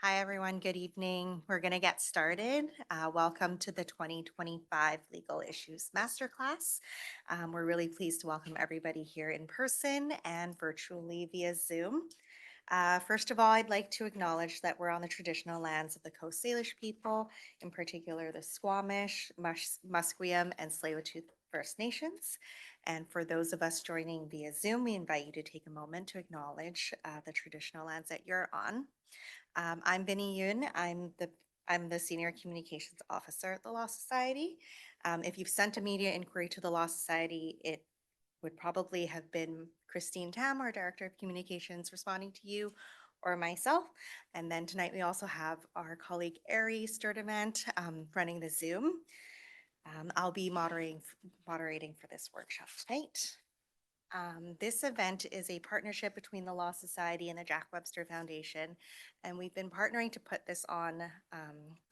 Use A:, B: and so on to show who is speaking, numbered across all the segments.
A: Hi, everyone. Good evening. We're going to get started. Welcome to the 2025 Legal Issues Masterclass. We're really pleased to welcome everybody here in person and virtually via Zoom. First of all, I'd like to acknowledge that we're on the traditional lands of the Coast Salish people, in particular the Squamish, Musqueam, and Tsleil-Waututh First Nations. And for those of us joining via Zoom, we invite you to take a moment to acknowledge the traditional lands that you're on. I'm Vinnie Yoon. I'm the Senior Communications Officer at the Law Society. If you've sent a media inquiry to the Law Society, it would probably have been Christine Tam, our Director of Communications, responding to you or myself. And then tonight we also have our colleague Ari Sturdivant running the Zoom. I'll be moderating for this workshop tonight. This event is a partnership between the Law Society and the Jack Webster Foundation, and we've been partnering to put this on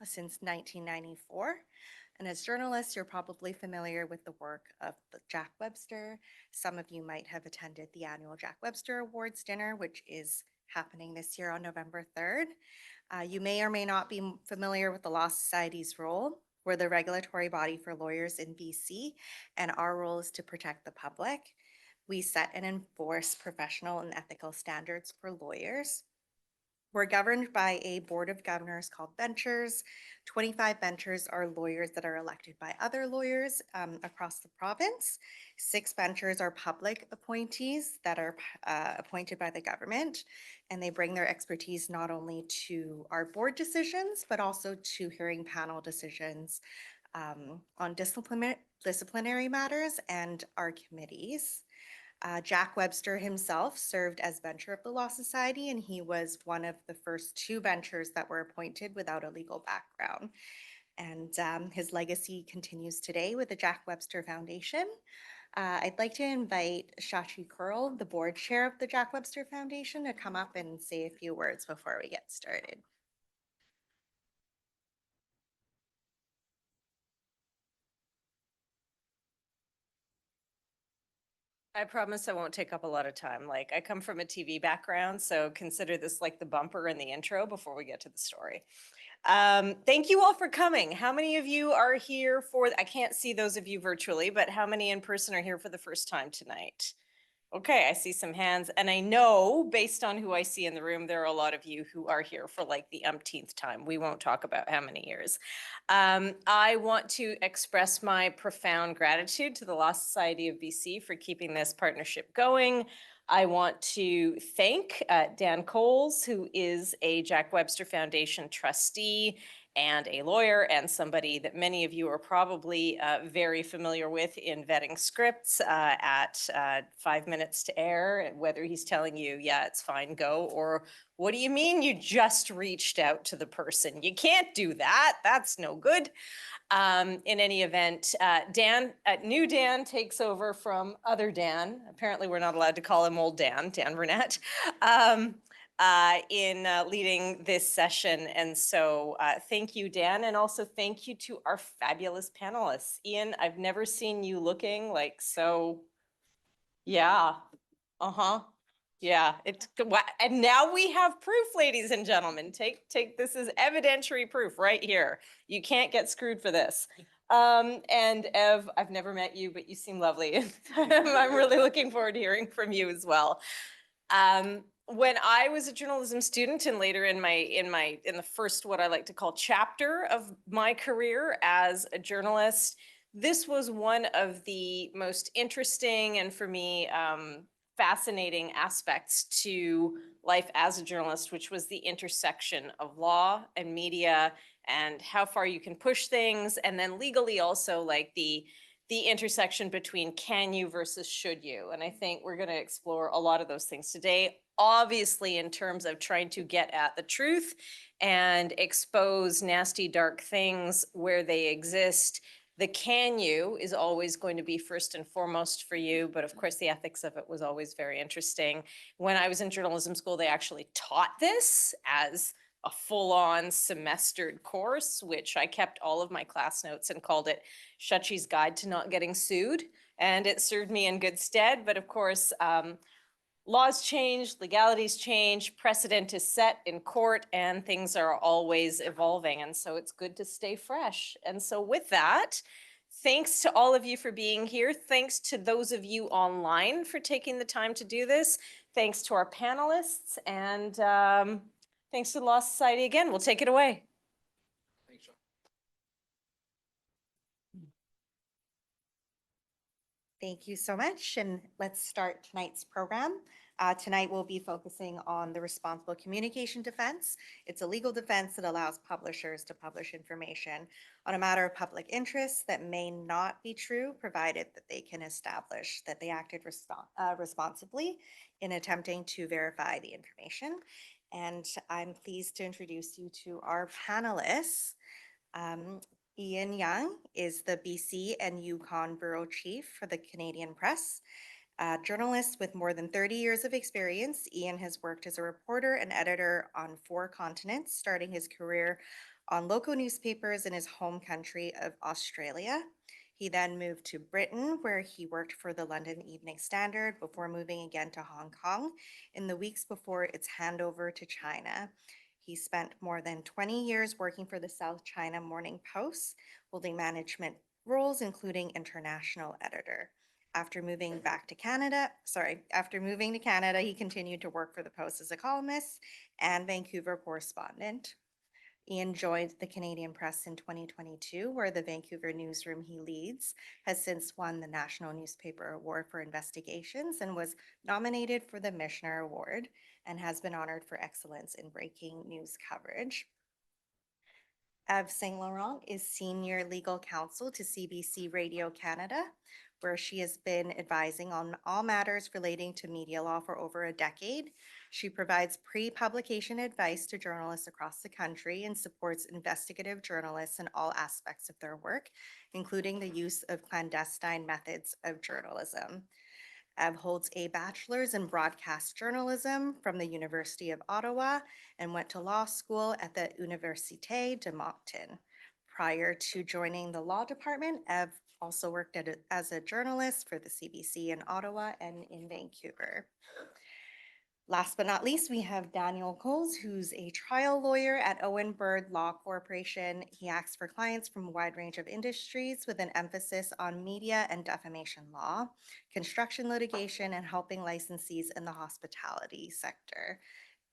A: since 1994. And as journalists, you're probably familiar with the work of Jack Webster. Some of you might have attended the annual Jack Webster Awards dinner, which is happening this year on November 3rd. You may or may not be familiar with the Law Society's role. We're the regulatory body for lawyers in BC, and our role is to protect the public. We set and enforce professional and ethical standards for lawyers. We're governed by a board of governors called benchers. 25 benchers are lawyers that are elected by other lawyers across the province. 6 benchers are public appointees that are appointed by the government, and they bring their expertise not only to our board decisions, but also to hearing panel decisions on disciplinary matters and our committees. Jack Webster himself served as bencher of the Law Society, and he was one of the first 2 benchers that were appointed without a legal background. And his legacy continues today with the Jack Webster Foundation. I'd like to invite Shachi Kurl, the board chair of the Jack Webster Foundation, to come up and say a few words before we get started.
B: I promise I won't take up a lot of time. Like, I come from a TV background, so consider this like the bumper and the intro before we get to the story. Thank you all for coming. How many of you are here for, I can't see those of you virtually, but how many in person are here for the first time tonight? Okay, I see some hands, and I know based on who I see in the room, there are a lot of you who are here for like the umpteenth time. We won't talk about how many years. I want to express my profound gratitude to the Law Society of BC for keeping this partnership going. I want to thank Dan Coles, who is a Jack Webster Foundation trustee and a lawyer and somebody that many of you are probably very familiar with in vetting scripts at 5 minutes to air, whether he's telling you, yeah, it's fine, go, or what do you mean you just reached out to the person? You can't do that. That's no good. In any event, new Dan takes over from other Dan. Apparently, we're not allowed to call him old Dan, Dan Burnett, in leading this session. And so thank you, Dan. And also thank you to our fabulous panelists. Ian, I've never seen you looking like so, yeah, yeah, and now we have proof, ladies and gentlemen. Take this as evidentiary proof right here. You can't get screwed for this. And Ev, I've never met you, but you seem lovely. I'm really looking forward to hearing from you as well. When I was a journalism student and later in the first, what I like to call chapter of my career as a journalist, this was one of the most interesting and for me, fascinating aspects to life as a journalist, which was the intersection of law and media and how far you can push things. And then legally also like the intersection between can you versus should you. And I think we're going to explore a lot of those things today, obviously in terms of trying to get at the truth and expose nasty, dark things where they exist. The can you is always going to be first and foremost for you, but of course the ethics of it was always very interesting. When I was in journalism school, they actually taught this as a full-on semestered course, which I kept all of my class notes and called it Shachi's Guide to Not Getting Sued. And it served me in good stead. But of course, laws change, legalities change, precedent is set in court, and things are always evolving. And so it's good to stay fresh. And so with that, thanks to all of you for being here. Thanks to those of you online for taking the time to do this. Thanks to our panelists, and thanks to the Law Society again. We'll take it away.
C: Thanks, Sean.
A: Thank you so much, and let's start tonight's program. Tonight we'll be focusing on the responsible communication defense. It's a legal defense that allows publishers to publish information on a matter of public interest that may not be true, provided that they can establish that they acted responsibly in attempting to verify the information. And I'm pleased to introduce you to our panelists. Ian Young is the BC and Yukon Bureau Chief for the Canadian Press. A journalist with more than 30 years of experience, Ian has worked as a reporter and editor on 4 continents, starting his career on local newspapers in his home country of Australia. He then moved to Britain, where he worked for the London Evening Standard before moving again to Hong Kong in the weeks before its handover to China. He spent more than 20 years working for the South China Morning Post, holding management roles, including international editor. After moving to Canada, he continued to work for the Post as a columnist and Vancouver correspondent. Ian joined the Canadian Press in 2022, where the Vancouver newsroom he leads has since won the National Newspaper Award for Investigations and was nominated for the Michener Award and has been honored for excellence in breaking news coverage. Eve St-Laurent is Senior Legal Counsel to CBC Radio Canada, where she has been advising on all matters relating to media law for over a decade. She provides pre-publication advice to journalists across the country and supports investigative journalists in all aspects of their work, including the use of clandestine methods of journalism. Ev holds a bachelor's in broadcast journalism from the University of Ottawa and went to law school at the Université de Moncton. Prior to joining the law department, Ev also worked as a journalist for the CBC in Ottawa and in Vancouver. Last but not least, we have Daniel Coles, who's a trial lawyer at Owen Bird Law Corporation. He acts for clients from a wide range of industries with an emphasis on media and defamation law, construction litigation, and helping licensees in the hospitality sector.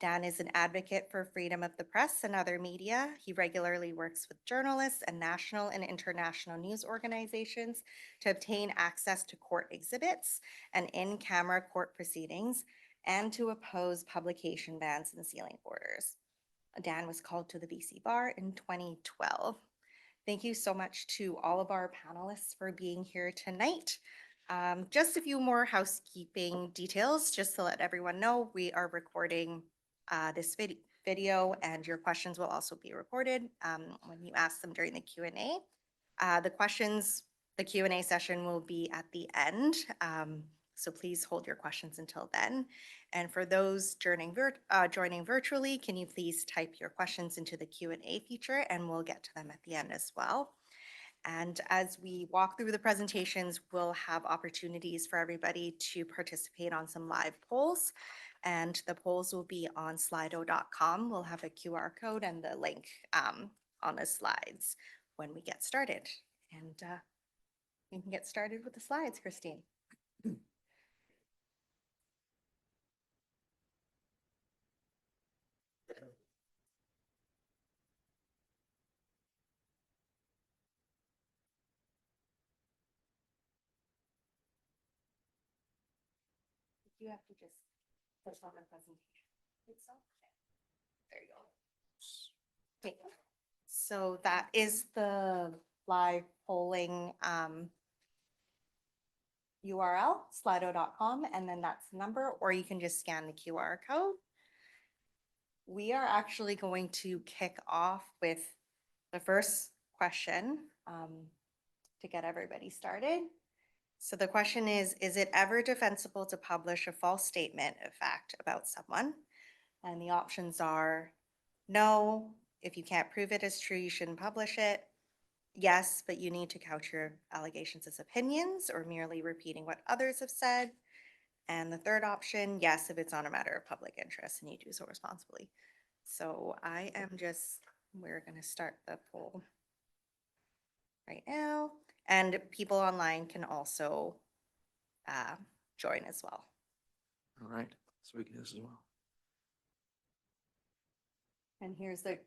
A: Dan is an advocate for freedom of the press and other media. He regularly works with journalists and national and international news organizations to obtain access to court exhibits and in-camera court proceedings, and to oppose publication bans and sealing orders. Dan was called to the BC Bar in 2012. Thank you so much to all of our panelists for being here tonight. Just a few more housekeeping details, just to let everyone know, we are recording this video and your questions will also be recorded when you ask them during the Q&A. The Q&A session will be at the end. So please hold your questions until then. And for those joining virtually, can you please type your questions into the Q&A feature and we'll get to them at the end as well. And as we walk through the presentations, we'll have opportunities for everybody to participate on some live polls. And the polls will be on slido.com. We'll have a QR code and the link on the slides when we get started. And we can get started with the slides, Christine. You have to just push on the presentation itself. There you go. Okay, so that is the live polling URL, slido.com, and then that's the number, or you can just scan the QR code. We are actually going to kick off with the first question to get everybody started. So the question is it ever defensible to publish a false statement of fact about someone? And the options are no, if you can't prove it is true, you shouldn't publish it. Yes, but you need to couch your allegations as opinions or merely repeating what others have said. And the third option, yes, if it's on a matter of public interest and you do so responsibly. So we're going to start the poll right now. And people online can also join as well.
C: All right, so we can do this as well.
A: And here's the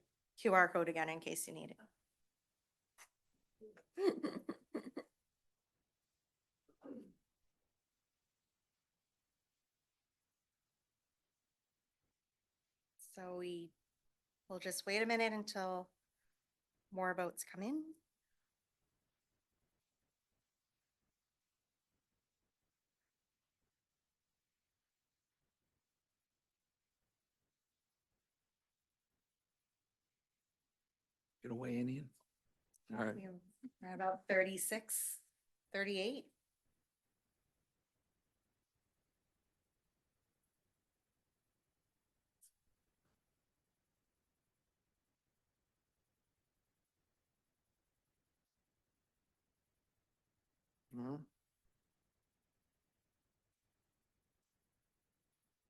A: QR code again in case you need it. So we'll just wait a minute until more votes come in.
C: Get away, Indian. All right.
A: We're at about 36, 38.
C: Mhm.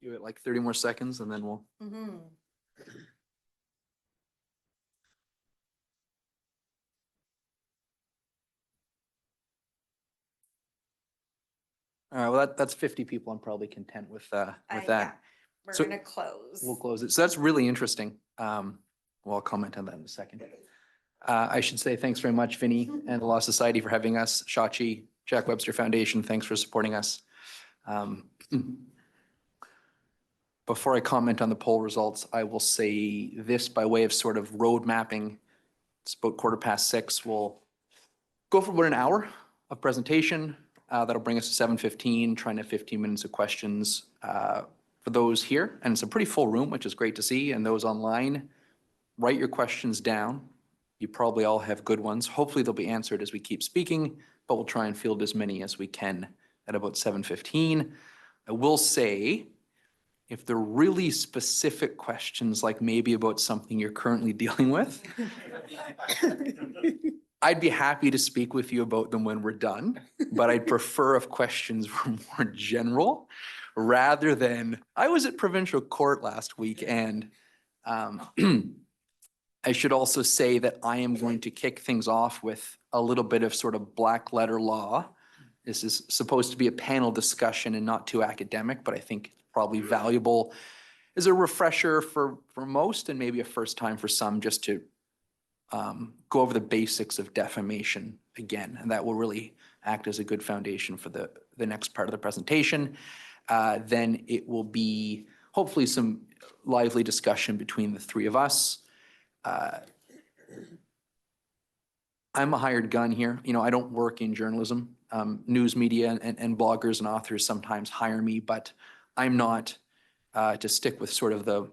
C: Give it like 30 more seconds and then we'll.
A: Mm-hmm.
C: All right, well, that's 50 people. I'm probably content with that.
A: We're
C: So-
A: gonna close.
C: We'll close it. So that's really interesting. Well, I'll comment on that in a second. I should say thanks very much, Vinny and the Law Society for having us. Shachi, Jack Webster Foundation, thanks for supporting us. Before I comment on the poll results, I will say this by way of sort of road mapping. It's about 6:15. We'll go for about an hour of presentation. That'll bring us to 7:15, trying to 15 minutes of questions for those here. And it's a pretty full room, which is great to see. And those online, write your questions down. You probably all have good ones. Hopefully they'll be answered as we keep speaking, but we'll try and field as many as we can at about 7:15. I will say, if they're really specific questions, like maybe about something you're currently dealing with, I'd be happy to speak with you about them when we're done, but I'd prefer if questions were more general rather than, I was at provincial court last week and I should also say that I am going to kick things off with a little bit of sort of black letter law. This is supposed to be a panel discussion and not too academic, but I think probably valuable as a refresher for most and maybe a first time for some, just to go over the basics of defamation again. And that will really act as a good foundation for the next part of the presentation. Then it will be hopefully some lively discussion between the three of us. I'm a hired gun here. You know, I don't work in journalism. News media and bloggers and authors sometimes hire me, but I'm not, to stick with sort of the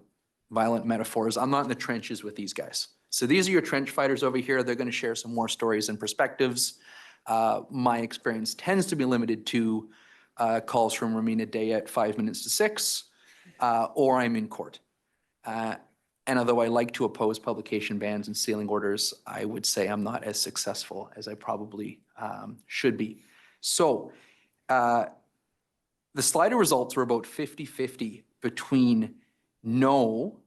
C: violent metaphors, I'm not in the trenches with these guys. So these are your trench fighters over here. They're going to share some more stories and perspectives. My experience tends to be limited to calls from Romina Day at 5 minutes to 6, or I'm in court. And although I like to oppose publication bans and sealing orders, I would say I'm not as successful as I probably should be. So the Slido results were about 50-50 between no,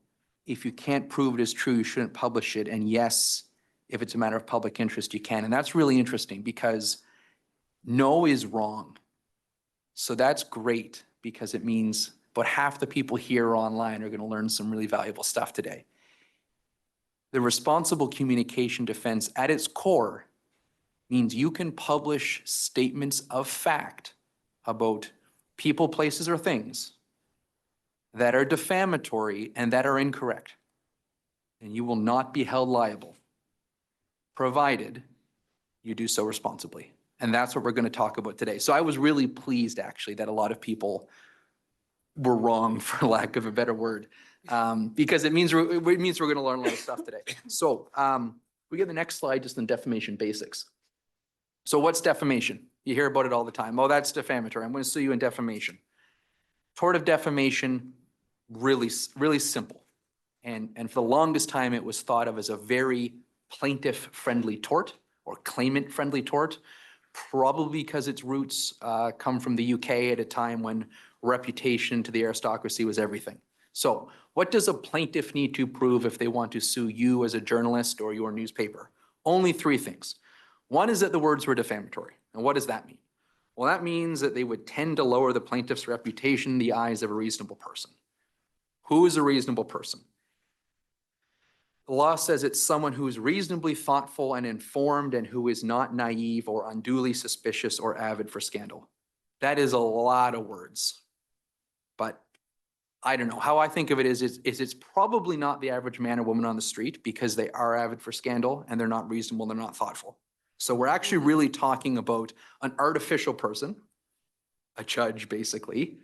C: if you can't prove it is true, you shouldn't publish it, and yes, if it's a matter of public interest, you can. And that's really interesting because no is wrong. So that's great because it means about half the people here online are going to learn some really valuable stuff today. The responsible communication defense at its core means you can publish statements of fact about people, places, or things that are defamatory and that are incorrect. And you will not be held liable, provided you do so responsibly. And that's what we're going to talk about today. So I was really pleased, actually, that a lot of people were wrong, for lack of a better word, because it means we're going to learn a lot of stuff today. So we get the next slide, just in defamation basics. So what's defamation? You hear about it all the time. Oh, that's defamatory. I'm going to sue you in defamation. Tort of defamation, really, really simple. And for the longest time, it was thought of as a very plaintiff-friendly tort or claimant-friendly tort, probably because its roots come from the UK at a time when reputation to the aristocracy was everything. So what does a plaintiff need to prove if they want to sue you as a journalist or your newspaper? Only three things. One is that the words were defamatory. And what does that mean? Well, that means that they would tend to lower the plaintiff's reputation in the eyes of a reasonable person. Who is a reasonable person? The law says it's someone who is reasonably thoughtful and informed and who is not naive or unduly suspicious or avid for scandal. That is a lot of words. But I don't know. How I think of it is it's probably not the average man or woman on the street because they are avid for scandal and they're not reasonable, they're not thoughtful. So we're actually really talking about an artificial person, a judge basically,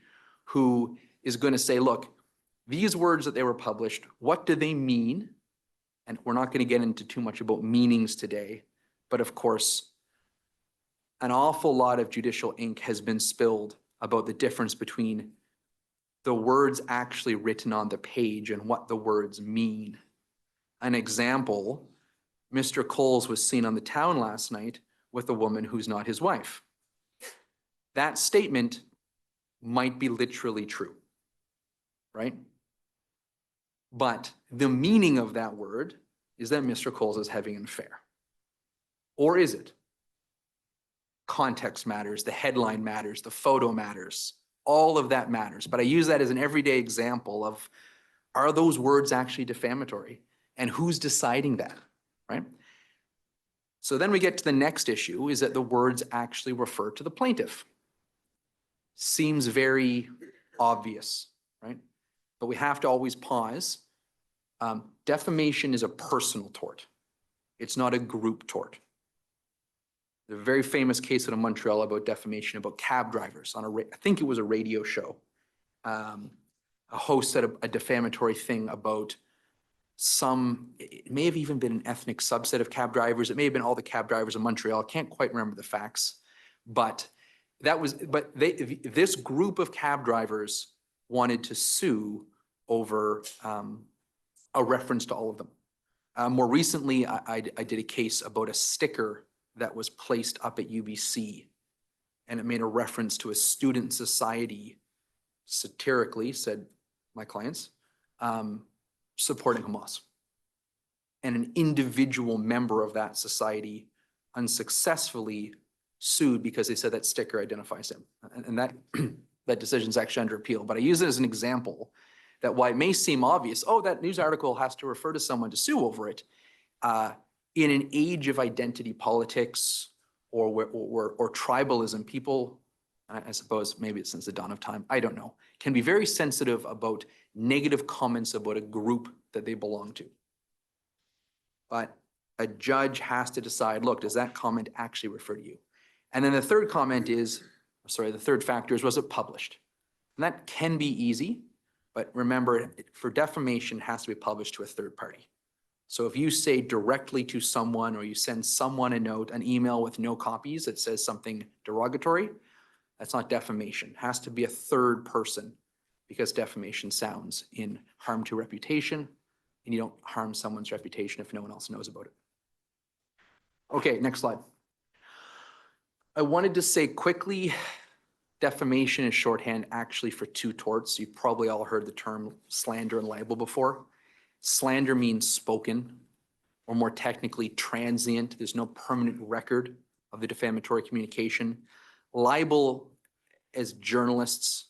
C: who is going to say, look, these words that they were published, what do they mean? And we're not going to get into too much about meanings today, but of course, an awful lot of judicial ink has been spilled about the difference between the words actually written on the page and what the words mean. An example, Mr. Coles was seen on the town last night with a woman who's not his wife. That statement might be literally true, right? But the meaning of that word is that Mr. Coles is having an affair. Or is it? Context matters, the headline matters, the photo matters, all of that matters. But I use that as an everyday example of, are those words actually defamatory? And who's deciding that, right? So then we get to the next issue, is that the words actually refer to the plaintiff. Seems very obvious, right? But we have to always pause. Defamation is a personal tort. It's not a group tort. There's a very famous case out of Montreal about defamation, about cab drivers on I think it was a radio show. A host said a defamatory thing about it may have even been an ethnic subset of cab drivers. It may have been all the cab drivers in Montreal. I can't quite remember the facts, but this group of cab drivers wanted to sue over a reference to all of them. More recently, I did a case about a sticker that was placed up at UBC, and it made a reference to a student society, satirically, said my clients, supporting Hamas. And an individual member of that society unsuccessfully sued because they said that sticker identifies him. And that, that decision is actually under appeal. But I use it as an example that while it may seem obvious, oh, that news article has to refer to someone to sue over it, in an age of identity politics or tribalism, people, I suppose maybe it's since the dawn of time, I don't know, can be very sensitive about negative comments about a group that they belong to. But a judge has to decide, look, does that comment actually refer to you? And then the third comment is, sorry, the third factor is, was it published? And that can be easy, but remember, for defamation, it has to be published to a third party. So if you say directly to someone or you send someone a note, an email with no copies that says something derogatory, that's not defamation. It has to be a third person because defamation sounds in harm to reputation, and you don't harm someone's reputation if no one else knows about it. Okay, next slide. I wanted to say quickly, defamation is shorthand actually for two torts. You've probably all heard the term slander and libel before. Slander means spoken, or more technically transient. There's no permanent record of the defamatory communication. Libel, as journalists,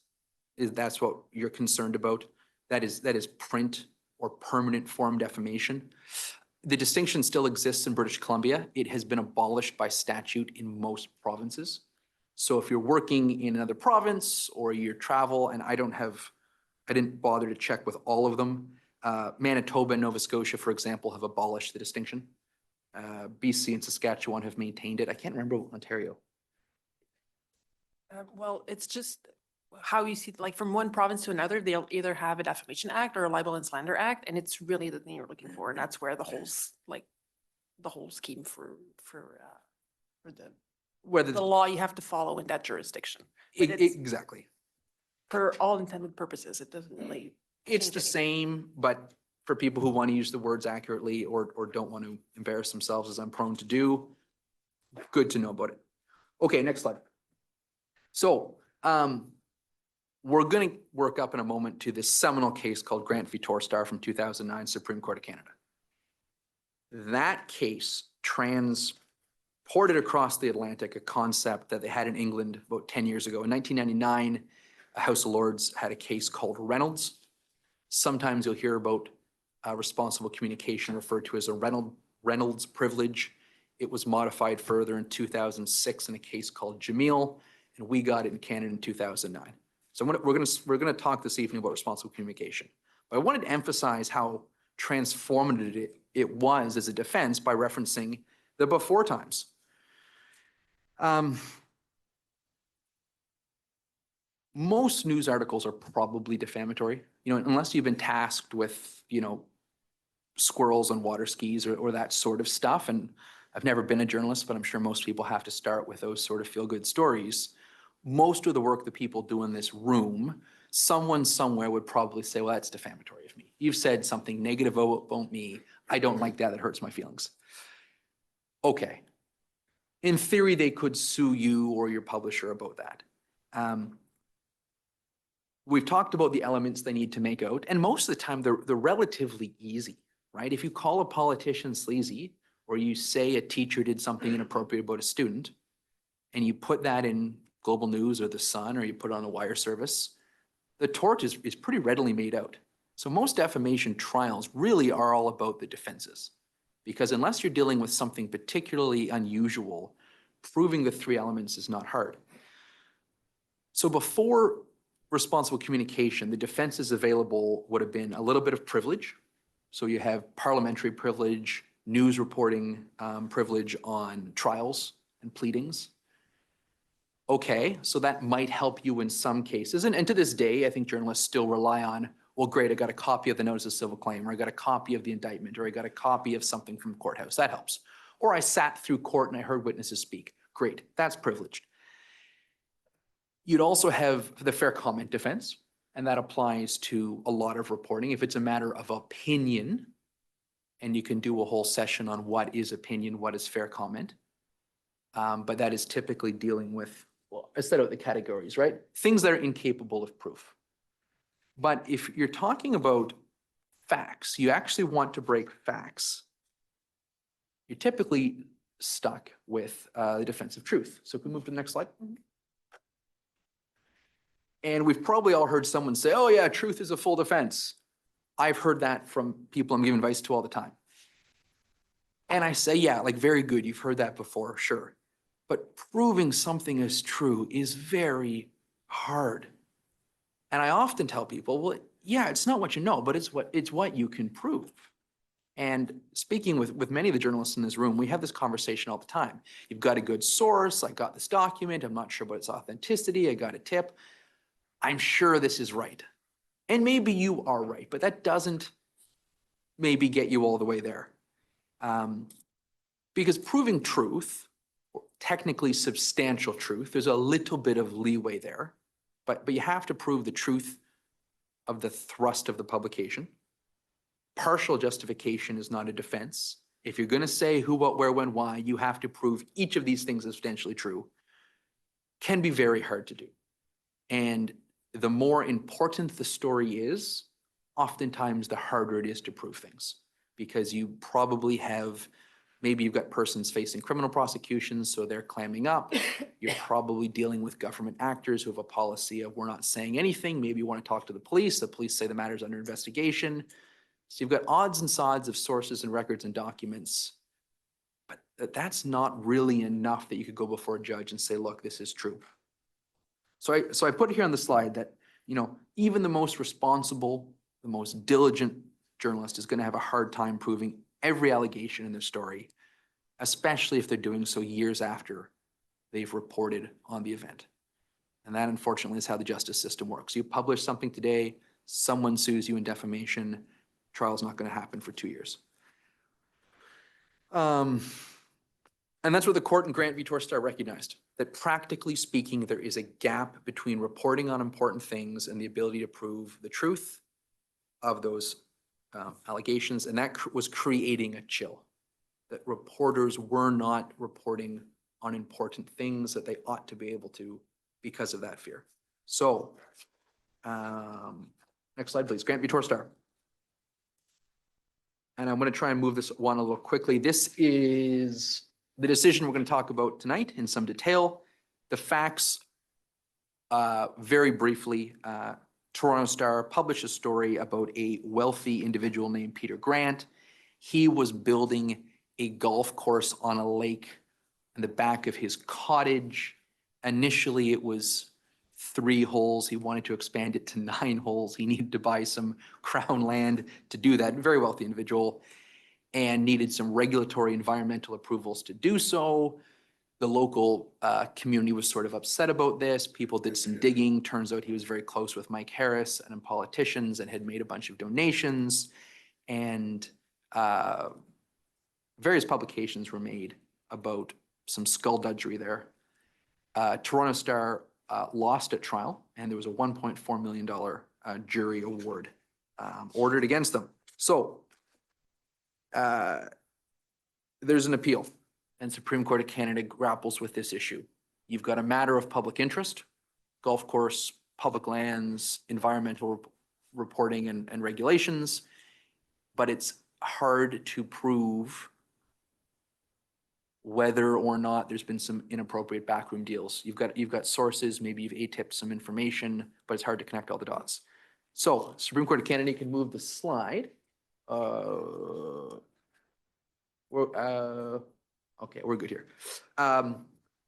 C: that's what you're concerned about. That is print or permanent form defamation. The distinction still exists in British Columbia. It has been abolished by statute in most provinces. So if you're working in another province or you travel, and I didn't bother to check with all of them. Manitoba and Nova Scotia, for example, have abolished the distinction. BC and Saskatchewan have maintained it. I can't remember Ontario.
D: Well, it's just how you see, like from one province to another, they'll either have a defamation act or a libel and slander act, and it's really the thing you're looking for, and that's where the whole scheme for the law you have to follow in that jurisdiction. But
C: Exactly.
D: for all intended purposes, it doesn't really.
C: It's the same, but for people who want to use the words accurately or don't want to embarrass themselves, as I'm prone to do, good to know about it. Okay, next slide. So we're going to work up in a moment to this seminal case called Grant v. Torstar from 2009, Supreme Court of Canada. That case transported across the Atlantic a concept that they had in England about 10 years ago. In 1999, a House of Lords had a case called Reynolds. Sometimes you'll hear about responsible communication referred to as a Reynolds privilege. It was modified further in 2006 in a case called Jamil, and we got it in Canada in 2009. So we're going to talk this evening about responsible communication. But I wanted to emphasize how transformative it was as a defense by referencing the before times. Most news articles are probably defamatory, unless you've been tasked with, squirrels on water skis or that sort of stuff. And I've never been a journalist, but I'm sure most people have to start with those sort of feel-good stories. Most of the work that people do in this room, someone somewhere would probably say, well, that's defamatory of me. You've said something negative about me. I don't like that. That hurts my feelings. Okay. In theory, they could sue you or your publisher about that. We've talked about the elements they need to make out, and most of the time they're relatively easy, right? If you call a politician sleazy, or you say a teacher did something inappropriate about a student, and you put that in Global News or The Sun, or you put it on a wire service, the tort is pretty readily made out. So most defamation trials really are all about the defenses, because unless you're dealing with something particularly unusual, proving the three elements is not hard. So before responsible communication, the defenses available would have been a little bit of privilege. So you have parliamentary privilege, news reporting privilege on trials and pleadings. Okay, so that might help you in some cases. And to this day, I think journalists still rely on, well, great, I got a copy of the notice of civil claim, or I got a copy of the indictment, or I got a copy of something from the courthouse. That helps. Or I sat through court and I heard witnesses speak. Great, that's privileged. You'd also have the fair comment defense, and that applies to a lot of reporting. If it's a matter of opinion, and you can do a whole session on what is opinion, what is fair comment. But that is typically dealing with, well, I set out the categories, right? Things that are incapable of proof. But if you're talking about facts, you actually want to break facts, you're typically stuck with the defense of truth. So can we move to the next slide? And we've probably all heard someone say, oh yeah, truth is a full defense. I've heard that from people I'm giving advice to all the time. And I say, yeah, like very good, you've heard that before, sure. But proving something is true is very hard. And I often tell people, well, yeah, it's not what you know, but it's what you can prove. And speaking with many of the journalists in this room, we have this conversation all the time. You've got a good source, I got this document, I'm not sure about its authenticity, I got a tip. I'm sure this is right. And maybe you are right, but that doesn't maybe get you all the way there. Because proving truth, or technically substantial truth, there's a little bit of leeway there, but you have to prove the truth of the thrust of the publication. Partial justification is not a defense. If you're going to say who, what, where, when, why, you have to prove each of these things is substantially true. Can be very hard to do. And the more important the story is, oftentimes the harder it is to prove things, because you probably have, maybe you've got persons facing criminal prosecutions, so they're clamming up. You're probably dealing with government actors who have a policy of we're not saying anything. Maybe you want to talk to the police say the matter's under investigation. So you've got odds and sods of sources and records and documents, but that's not really enough that you could go before a judge and say, look, this is true. So I put here on the slide that, even the most responsible, the most diligent journalist is going to have a hard time proving every allegation in their story, especially if they're doing so years after they've reported on the event. And that, unfortunately, is how the justice system works. You publish something today, someone sues you in defamation, trial's not going to happen for 2 years. And that's what the court in Grant v. Torstar recognized, that practically speaking, there is a gap between reporting on important things and the ability to prove the truth of those allegations. And that was creating a chill, that reporters were not reporting on important things that they ought to be able to because of that fear. So Next slide, please. Grant v. Torstar. And I'm going to try and move this one a little quickly. This is the decision we're going to talk about tonight in some detail. The facts, very briefly, Toronto Star published a story about a wealthy individual named Peter Grant. He was building a golf course on a lake in the back of his cottage. Initially, it was 3 holes. He wanted to expand it to 9 holes. He needed to buy some crown land to do that. Very wealthy individual, and needed some regulatory environmental approvals to do so. The local community was sort of upset about this. People did some digging. Turns out he was very close with Mike Harris and politicians and had made a bunch of donations. And various publications were made about some skullduggery there. Toronto Star lost at trial, and there was a $1.4 million jury award ordered against them. So there's an appeal, and Supreme Court of Canada grapples with this issue. You've got a matter of public interest, golf course, public lands, environmental reporting and regulations, but it's hard to prove whether or not there's been some inappropriate backroom deals. You've got sources, maybe you've ATIP'd some information, but it's hard to connect all the dots. So Supreme Court of Canada can move the slide. Okay, we're good here.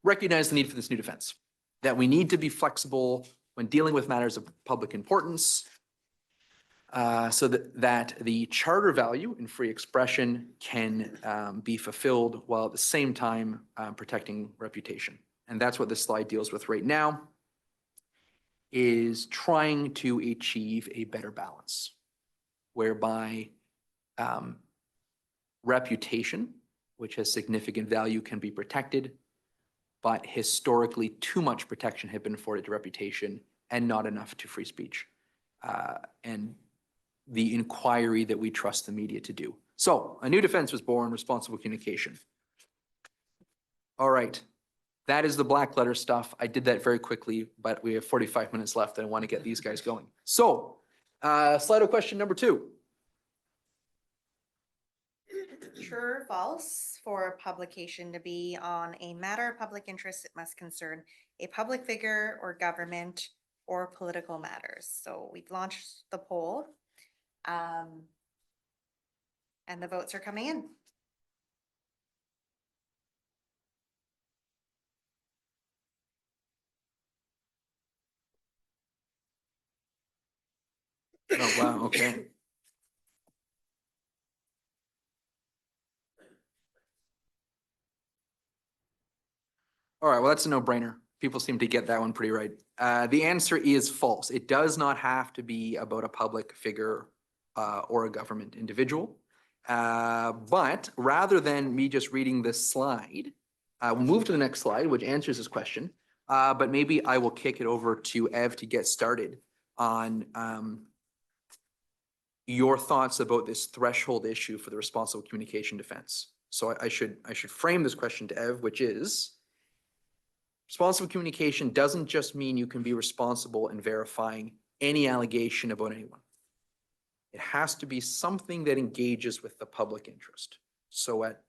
C: Recognize the need for this new defense, that we need to be flexible when dealing with matters of public importance, so that the charter value in free expression can be fulfilled while at the same time protecting reputation. And that's what this slide deals with right now, is trying to achieve a better balance whereby reputation, which has significant value, can be protected, but historically too much protection had been afforded to reputation and not enough to free speech. And the inquiry that we trust the media to do. So a new defense was born, responsible communication. All right, that is the black letter stuff. I did that very quickly, but we have 45 minutes left and I want to get these guys going. So Slido question number 2.
A: True or false, for a publication to be on a matter of public interest, it must concern a public figure or government or political matters. So we've launched the poll. And the votes are coming in.
C: Oh, wow, okay. All right, well, that's a no-brainer. People seem to get that one pretty right. The answer is false. It does not have to be about a public figure or a government individual. But rather than me just reading this slide, we'll move to the next slide, which answers this question. But maybe I will kick it over to Ev to get started on your thoughts about this threshold issue for the responsible communication defense. So I should frame this question to Ev, which is, responsible communication doesn't just mean you can be responsible in verifying any allegation about anyone. It has to be something that engages with the public interest. So at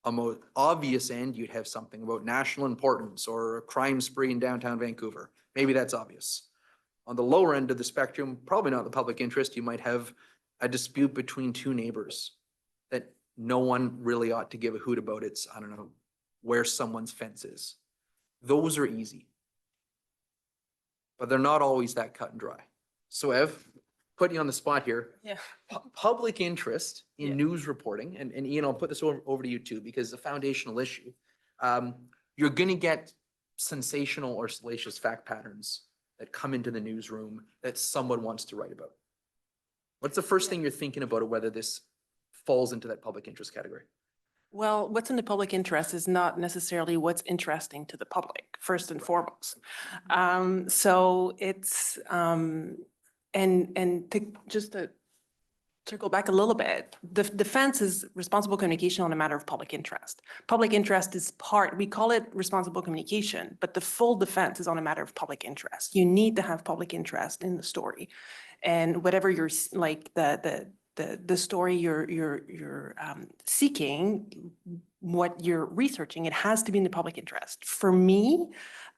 C: a more obvious end, you'd have something about national importance or a crime spree in downtown Vancouver. Maybe that's obvious. On the lower end of the spectrum, probably not the public interest, you might have a dispute between 2 neighbors that no one really ought to give a hoot about. It's, I don't know, where someone's fence is. Those are easy, but they're not always that cut and dry. So Ev, putting you on the spot here.
B: Yeah.
C: Public interest in
B: Yeah.
C: news reporting, and Ian, I'll put this over to you too, because it's a foundational issue. You're going to get sensational or salacious fact patterns that come into the newsroom that someone wants to write about. What's the first thing you're thinking about whether this falls into that public interest category?
D: Well, what's in the public interest is not necessarily what's interesting to the public, first and foremost. So it's, and to just to circle back a little bit. The defense is responsible communication on a matter of public interest. Public interest is part, we call it responsible communication, but the full defense is on a matter of public interest. You need to have public interest in the story. And whatever you're like the story you're seeking, what you're researching, it has to be in the public interest. For me,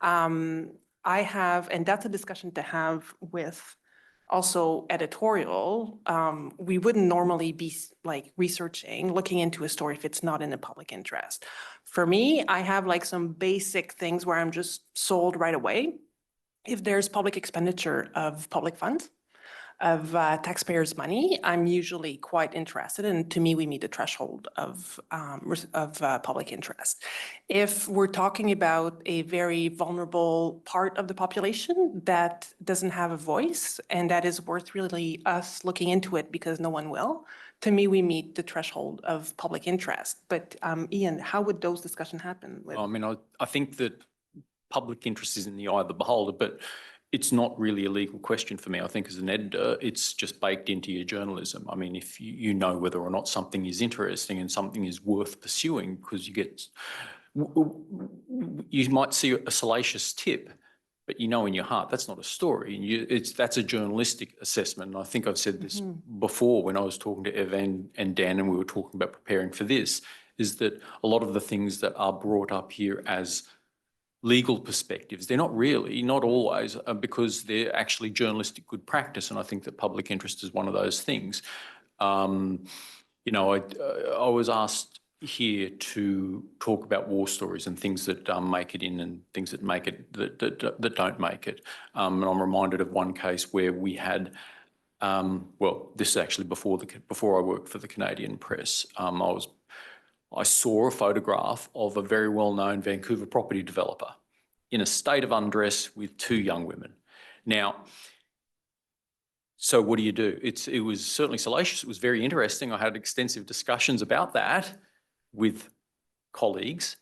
D: I have, and that's a discussion to have with also editorial. We wouldn't normally be like researching, looking into a story if it's not in the public interest. For me, I have like some basic things where I'm just sold right away. If there's public expenditure of public funds, of taxpayers' money, I'm usually quite interested, and to me, we meet the threshold of public interest. If we're talking about a very vulnerable part of the population that doesn't have a voice and that is worth really us looking into it because no one will, to me, we meet the threshold of public interest. But Ian, how would those discussions happen?
E: I mean, I think that public interest is in the eye of the beholder, but it's not really a legal question for me. I think as an editor, it's just baked into your journalism. I mean, if you know whether or not something is interesting and something is worth pursuing, because you might see a salacious tip, but you know in your heart that's not a story. And that's a journalistic assessment. And I think I've said this before when I was talking to Ev and Dan, and we were talking about preparing for this, is that a lot of the things that are brought up here as legal perspectives, they're not really, not always, because they're actually journalistic good practice. And I think that public interest is one of those things. You know, I was asked here to talk about war stories and things that make it in and things that make it, that don't make it. And I'm reminded of one case where we had, well, this is actually before I worked for the Canadian Press. I saw a photograph of a very well-known Vancouver property developer in a state of undress with two young women. Now, so what do you do? It was certainly salacious. It was very interesting. I had extensive discussions about that with colleagues,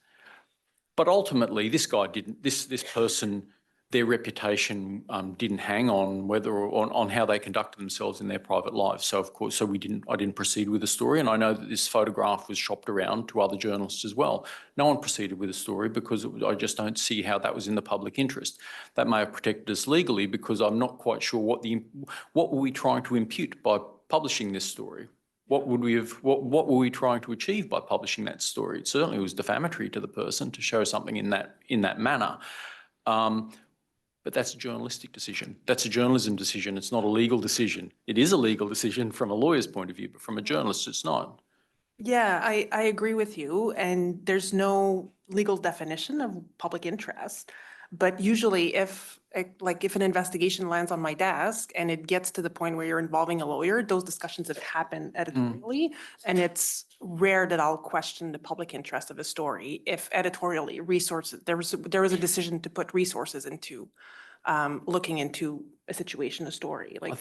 E: but ultimately this guy didn't, this person, their reputation didn't hang on on how they conducted themselves in their private lives. So of course, I didn't proceed with the story. And I know that this photograph was shopped around to other journalists as well. No one proceeded with the story because I just don't see how that was in the public interest. That may have protected us legally because I'm not quite sure what were we trying to impute by publishing this story? What were we trying to achieve by publishing that story? It certainly was defamatory to the person to show something in that manner. But that's a journalistic decision. That's a journalism decision. It's not a legal decision. It is a legal decision from a lawyer's point of view, but from a journalist, it's not.
D: Yeah, I agree with you. And there's no legal definition of public interest. But usually if an investigation lands on my desk and it gets to the point where you're involving a lawyer, those discussions have happened editorially. And it's rare that I'll question the public interest of a story if editorially resources, there was a decision to put resources into looking into a situation, a story. Like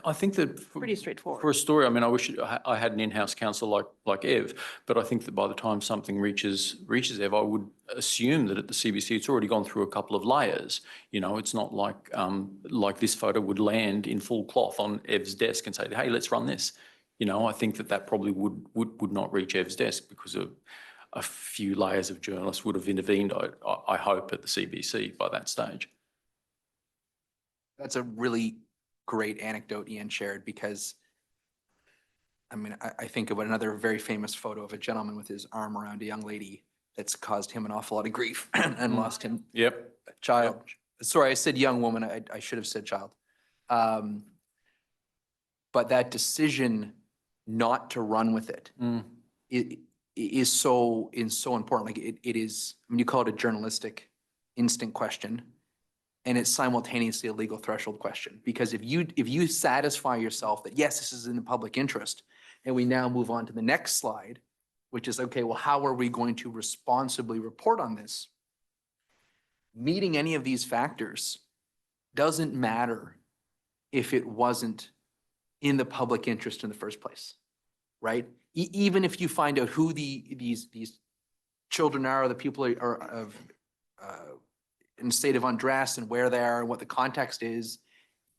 E: I think that
D: pretty straightforward.
E: For a story, I mean, I wish I had an in-house counsel like Ev, but I think that by the time something reaches Ev, I would assume that at the CBC it's already gone through a couple of layers. You know, it's not like this photo would land in full cloth on Ev's desk and say, "Hey, let's run this." You know, I think that probably would not reach Ev's desk because a few layers of journalists would have intervened. I hope at the CBC by that stage.
C: That's a really great anecdote Ian shared, because I mean, I think about another very famous photo of a gentleman with his arm around a young lady that's caused him an awful lot of grief and lost him.
E: Yep.
C: A child. Sorry, I said young woman. I should have said child. But that decision not to run with it, it is so important. Like it is, I mean, you call it a journalistic instinct question. And it's simultaneously a legal threshold question, because if you satisfy yourself that, yes, this is in the public interest, and we now move on to the next slide, which is, okay, well, how are we going to responsibly report on this? Meeting any of these factors doesn't matter if it wasn't in the public interest in the first place, right? Even if you find out who these children are, or the people are of in a state of undress and where they are and what the context is,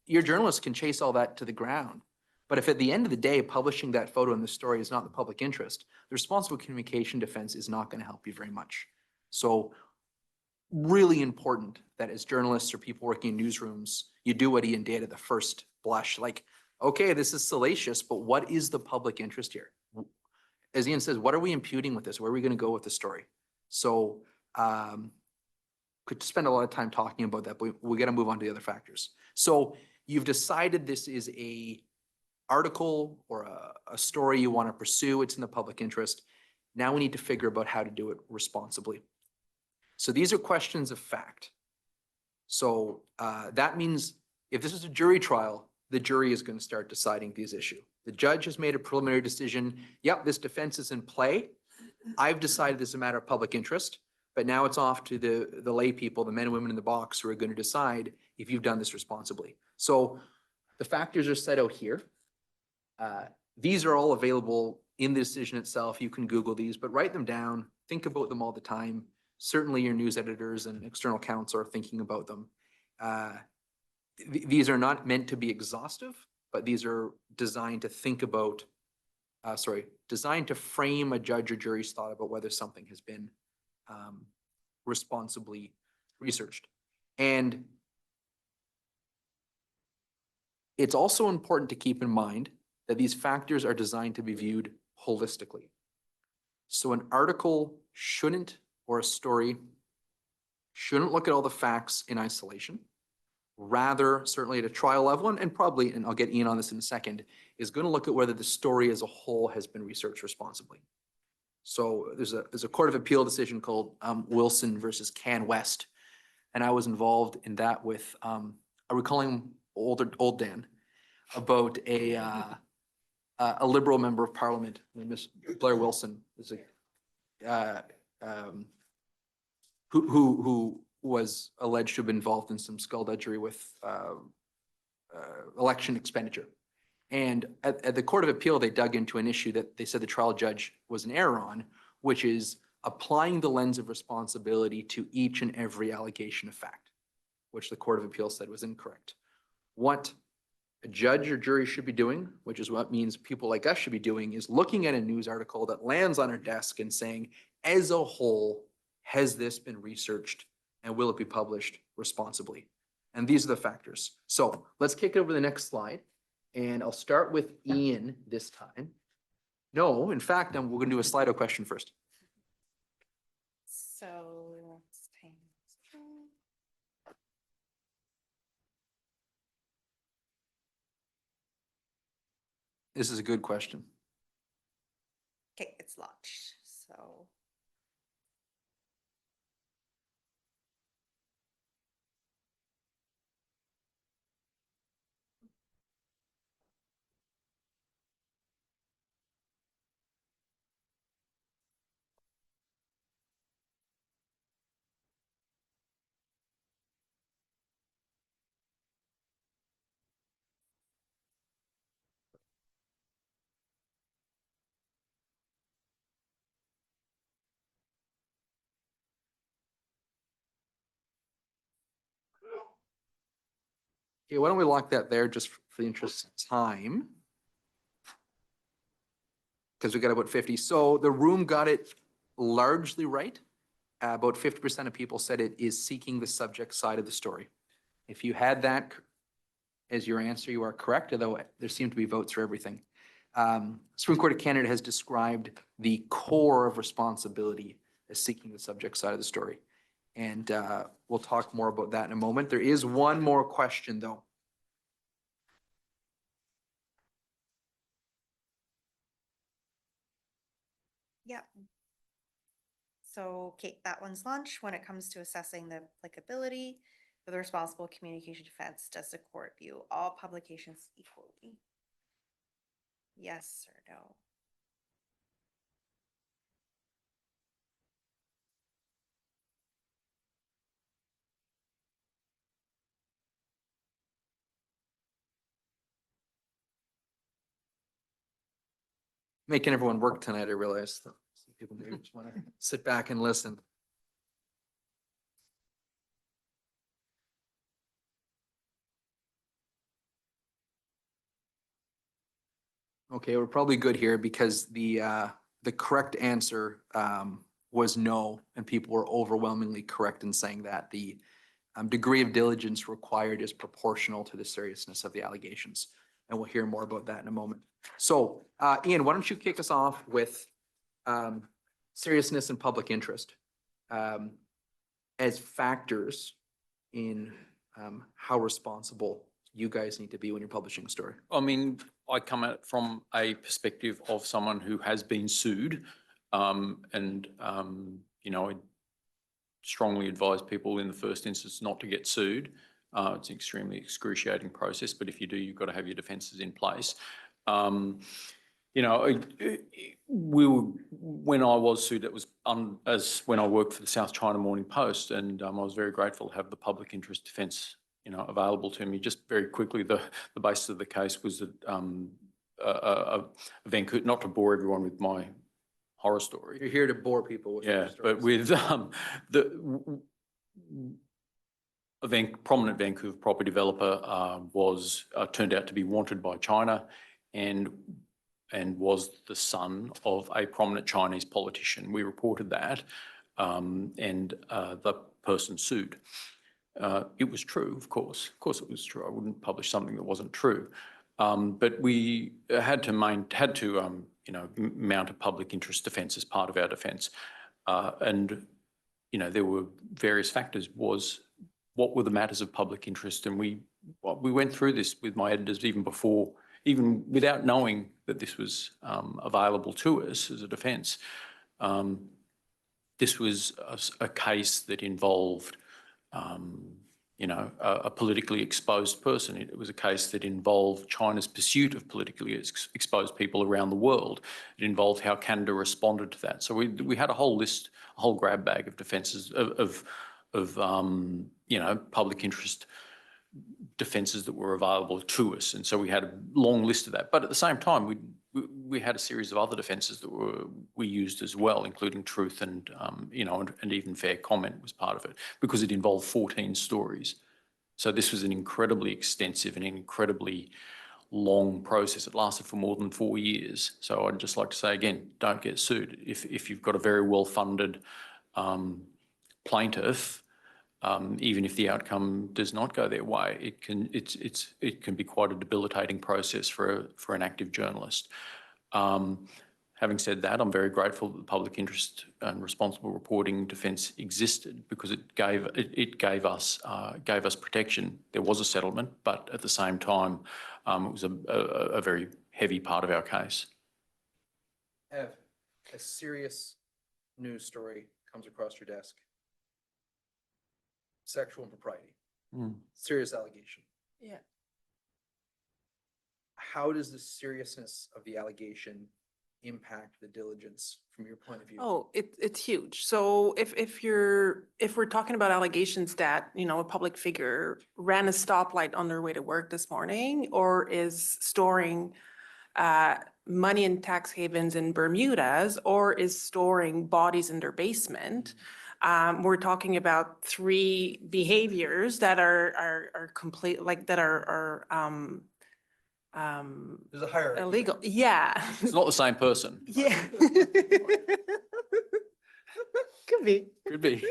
C: your journalist can chase all that to the ground. But if at the end of the day, publishing that photo in the story is not in the public interest, the responsible communication defense is not going to help you very much. So really important that as journalists or people working in newsrooms, you do what Ian did at the first blush. Like, okay, this is salacious, but what is the public interest here? As Ian says, what are we imputing with this? Where are we going to go with the story? So could spend a lot of time talking about that, but we got to move on to the other factors. So you've decided this is a article or a story you want to pursue. It's in the public interest. Now we need to figure out how to do it responsibly. So these are questions of fact. So that means if this is a jury trial, the jury is going to start deciding these issues. The judge has made a preliminary decision. Yep, this defense is in play. I've decided this is a matter of public interest, but now it's off to the lay people, the men and women in the box who are going to decide if you've done this responsibly. So the factors are set out here. These are all available in the decision itself. You can Google these, but write them down. Think about them all the time. Certainly your news editors and external counsel are thinking about them. These are not meant to be exhaustive, but these are designed to think about, designed to frame a judge or jury's thought about whether something has been responsibly researched. And it's also important to keep in mind that these factors are designed to be viewed holistically. So an article shouldn't, or a story shouldn't look at all the facts in isolation. Rather, certainly at a trial level, and probably, and I'll get Ian on this in a second, is going to look at whether the story as a whole has been researched responsibly. So there's a Court of Appeal decision called Wilson versus Can West, and I was involved in that with, are we calling him old Dan, about a Liberal member of Parliament, Miss Blair Wilson, is who was alleged to have been involved in some skullduggery with election expenditure. And at the Court of Appeal, they dug into an issue that they said the trial judge was in error on, which is applying the lens of responsibility to each and every allegation of fact, which the Court of Appeal said was incorrect. What a judge or jury should be doing, which is what means people like us should be doing, is looking at a news article that lands on our desk and saying, as a whole, has this been researched and will it be published responsibly? And these are the factors. So let's kick it over to the next slide. And I'll start with Ian this time. No, in fact, we're going to do a Slido question first.
A: So let's time.
C: This is a good question.
A: Okay, it's launched. So
C: Okay, why don't we lock that there just for the interest of time? Because we got about 50. So the room got it largely right. About 50% of people said it is seeking the subject side of the story. If you had that as your answer, you are correct, although there seem to be votes for everything. Supreme Court of Canada has described the core of responsibility as seeking the subject side of the story. And we'll talk more about that in a moment. There is one more question, though.
A: yeah. So Kate, that one's launched. When it comes to assessing the applicability of the responsible communication defense, does the court view all publications equally? Yes or no?
C: Making everyone work tonight, I realize. Some people maybe just want to sit back and listen. Okay, we're probably good here because the correct answer was no, and people were overwhelmingly correct in saying that the degree of diligence required is proportional to the seriousness of the allegations. And we'll hear more about that in a moment. So, Ian, why don't you kick us off with seriousness and public interest as factors in how responsible you guys need to be when you're publishing a story?
E: I mean, I come at it from a perspective of someone who has been sued, and you know, I strongly advise people in the first instance not to get sued. It's an extremely excruciating process, but if you do, you've got to have your defences in place. You know, when I was sued, it was as when I worked for the South China Morning Post, and I was very grateful to have the public interest defence, you know, available to me. Just very quickly, the basis of the case was that Vancouver, not to bore everyone with my horror story.
C: You're here to bore people with your
E: But
C: stories.
E: with prominent Vancouver property developer was turned out to be wanted by China, and was the son of a prominent Chinese politician. We reported that, and the person sued. It was true, of course. Of course, it was true. I wouldn't publish something that wasn't true. But we had to you know, mount a public interest defence as part of our defence, and you know, there were various factors. Was what were the matters of public interest, and we went through this with my editors even without knowing that this was available to us as a defence. This was a case that involved, you know, a politically exposed person. It was a case that involved China's pursuit of politically exposed people around the world. It involved how Canada responded to that. So we had a whole list, a whole grab bag of defences of you know, public interest defences that were available to us, and so we had a long list of that. But at the same time, we had a series of other defences that we used as well, including truth and you know, and even fair comment was part of it, because it involved 14 stories. So this was an incredibly extensive and incredibly long process. It lasted for more than 4 years. So I'd just like to say again, don't get sued if you've got a very well funded plaintiff. Even if the outcome does not go their way, it can be quite a debilitating process for an active journalist. Having said that, I'm very grateful that the public interest and responsible reporting defence existed, because it gave us protection. There was a settlement, but at the same time, it was a very heavy part of our case.
C: Ev, a serious news story comes across your desk. Sexual impropriety. Serious allegation.
D: Yeah.
C: How does the seriousness of the allegation impact the diligence from your point of view?
D: Oh, it's huge. So if we're talking about allegations that, you know, a public figure ran a stoplight on their way to work this morning, or is storing money in tax havens in Bermudas, or is storing bodies in their basement, we're talking about 3 behaviors that are complete, like that are
C: There's a hierarchy.
D: illegal. Yeah.
E: It's not the same person.
D: Yeah. Could be.
E: Could be.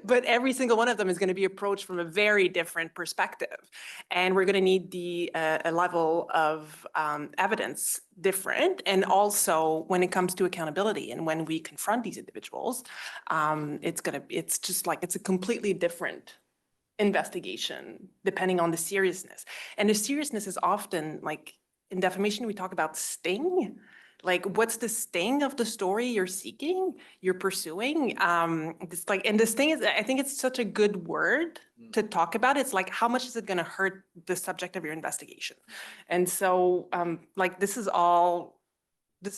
D: But every single one of them is going to be approached from a very different perspective. And we're going to need a level of evidence different. And also when it comes to accountability and when we confront these individuals, it's a completely different investigation depending on the seriousness. And the seriousness is often, like in defamation, we talk about sting. Like, what's the sting of the story you're seeking, you're pursuing? It's like, and the sting is, I think it's such a good word to talk about. It's like, how much is it going to hurt the subject of your investigation? And so, like, this is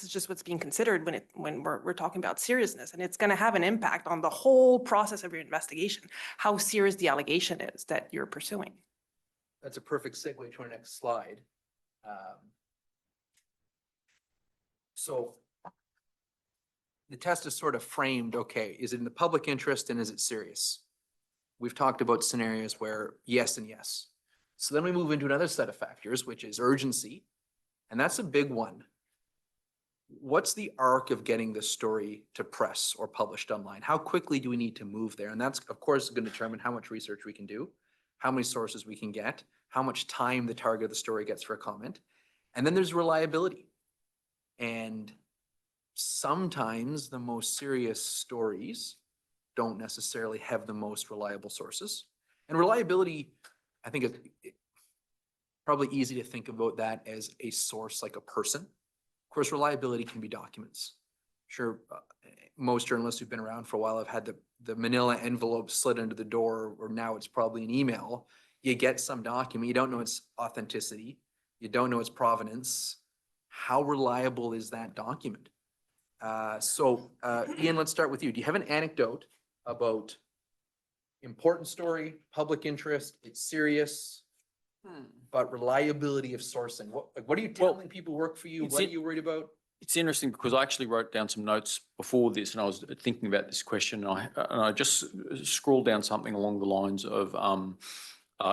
D: just what's being considered when we're talking about seriousness, and it's going to have an impact on the whole process of your investigation, how serious the allegation is that you're pursuing.
C: That's a perfect segue to our next slide. So the test is sort of framed, okay, is it in the public interest and is it serious? We've talked about scenarios where yes and yes. So then we move into another set of factors, which is urgency. And that's a big one. What's the arc of getting this story to press or published online? How quickly do we need to move there? And that's, of course, going to determine how much research we can do, how many sources we can get, how much time the target of the story gets for a comment. And then there's reliability. And sometimes the most serious stories don't necessarily have the most reliable sources. And reliability, I think it's probably easy to think about that as a source like a person. Of course, reliability can be documents. Sure, most journalists who've been around for a while have had the manila envelope slid into the door, or now it's probably an email. You get some document, you don't know its authenticity, you don't know its provenance. How reliable is that document? Ian, let's start with you. Do you have an anecdote about important story, public interest, it's serious, but reliability of sourcing? What are you telling people work for you? What are you worried about?
E: It's interesting because I actually wrote down some notes before this, and I was thinking about this question, and I just scrolled down something along the lines of,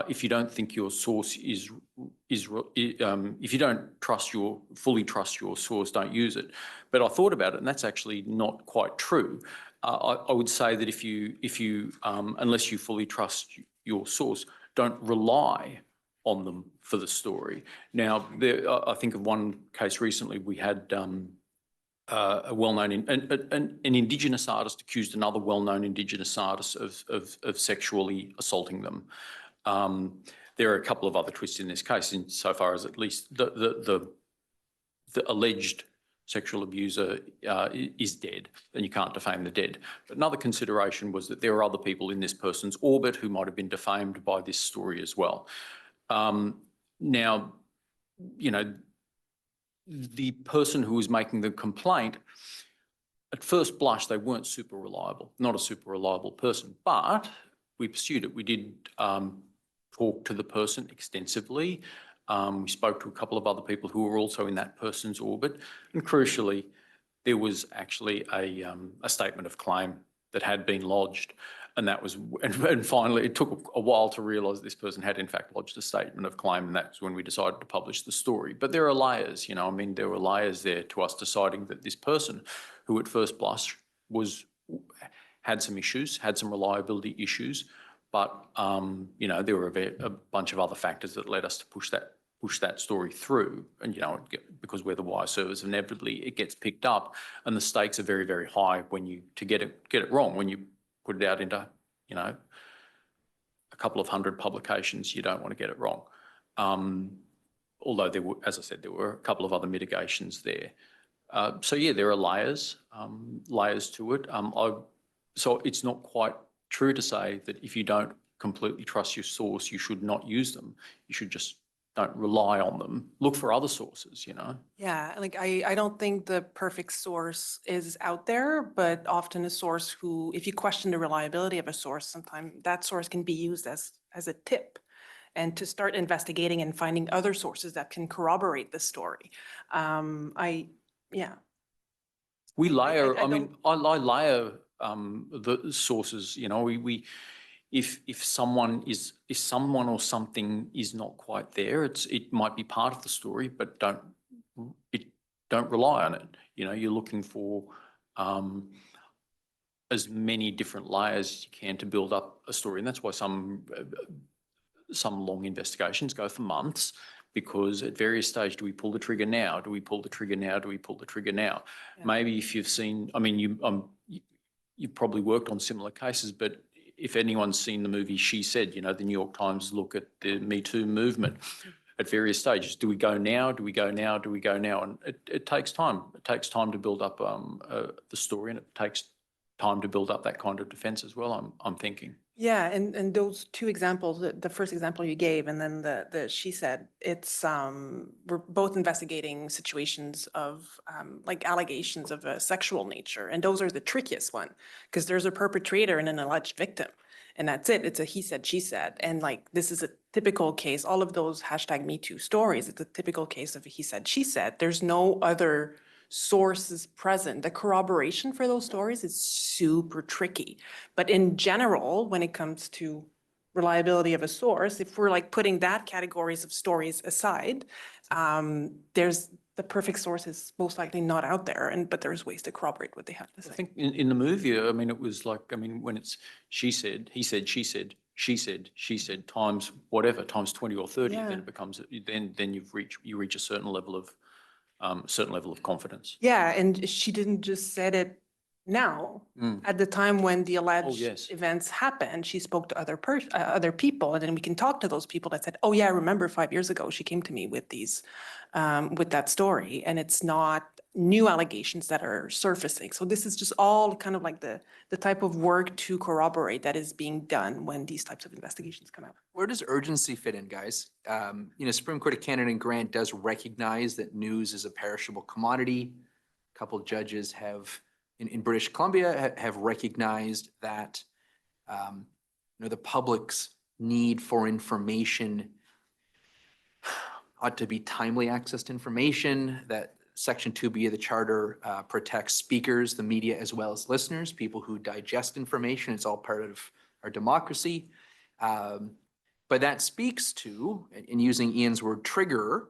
E: if you don't think your source if you don't fully trust your source, don't use it. But I thought about it, and that's actually not quite true. I would say that if you unless you fully trust your source, don't rely on them for the story. Now, I think of one case recently. We had a well-known an Indigenous artist accused another well-known Indigenous artist of sexually assaulting them. There are a couple of other twists in this case, insofar as at least the alleged sexual abuser is dead, and you can't defame the dead. But another consideration was that there are other people in this person's orbit who might have been defamed by this story as well. Now, you know, the person who was making the complaint, at first blush, they weren't super reliable, not a super reliable person, but we pursued it. We did talk to the person extensively. We spoke to a couple of other people who were also in that person's orbit. And crucially, there was actually a statement of claim that had been lodged. And that was, and finally, it took a while to realise this person had in fact lodged a statement of claim, and that's when we decided to publish the story. But there are layers, you know, I mean, there were layers there to us deciding that this person, who at first blush had some issues, had some reliability issues, but you know, there were a bunch of other factors that led us to push that story through. And you know, because we're the wire service, inevitably it gets picked up, and the stakes are very, very high when you get it wrong. When you put it out into, you know, a couple of hundred publications, you don't want to get it wrong. Although there were, as I said, there were a couple of other mitigations there. So yeah, there are layers to it. So it's not quite true to say that if you don't completely trust your source, you should not use them. You should just don't rely on them. Look for other sources, you know?
D: Yeah, like I don't think the perfect source is out there, but often a source who, if you question the reliability of a source, sometimes that source can be used as a tip, and to start investigating and finding other sources that can corroborate the story. Yeah.
E: We layer,
D: I
E: I mean, I layer the sources, you know, if someone or something is not quite there, it might be part of the story, but don't rely on it. You know, you're looking for as many different layers as you can to build up a story, and that's why some long investigations go for months, because at various stages, do we pull the trigger now? Do we pull the trigger now? Do we pull the trigger now? Yeah. Maybe if you've seen, I mean, you've probably worked on similar cases, but if anyone's seen the movie She Said, you know, the New York Times look at the Me Too movement at various stages. Do we go now? Do we go now? Do we go now? And it takes time. It takes time to build up the story, and it takes time to build up that kind of defense as well, I'm thinking.
D: Yeah, and those two examples, the first example you gave, and then the She Said, it's we're both investigating situations of like allegations of a sexual nature, and those are the trickiest one, because there's a perpetrator and an alleged victim, and that's it. It's a he said, she said, and like this is a typical case. All of those #MeToo stories, it's a typical case of a he said, she said. There's no other sources present. The corroboration for those stories is super tricky. But in general, when it comes to reliability of a source, if we're like putting that categories of stories aside, There's the perfect source is most likely not out there, but there's ways to corroborate what they have to
E: I
D: say.
E: think in the movie, I mean, it was like, I mean, when it's she said, he said, she said, she said, she said, times whatever, times 20 or 30,
D: Yeah.
E: then it becomes, then you reach a certain level of confidence.
D: Yeah, and she didn't just said it now.
E: Mm.
D: At the time when the alleged
E: yes.
D: events happened, she spoke to other people, and then we can talk to those people that said, "Oh yeah, I remember 5 years ago she came to me with these, with that story," and it's not new allegations that are surfacing. So this is just all kind of like the type of work to corroborate that is being done when these types of investigations come out.
C: Where does urgency fit in, guys? Supreme Court of Canada and Grant does recognize that news is a perishable commodity. A couple of judges have, in British Columbia, have recognized that the public's need for information ought to be timely accessed information, that Section 2B of the Charter protects speakers, the media, as well as listeners, people who digest information. It's all part of our democracy. But that speaks to, in using Ian's word, trigger,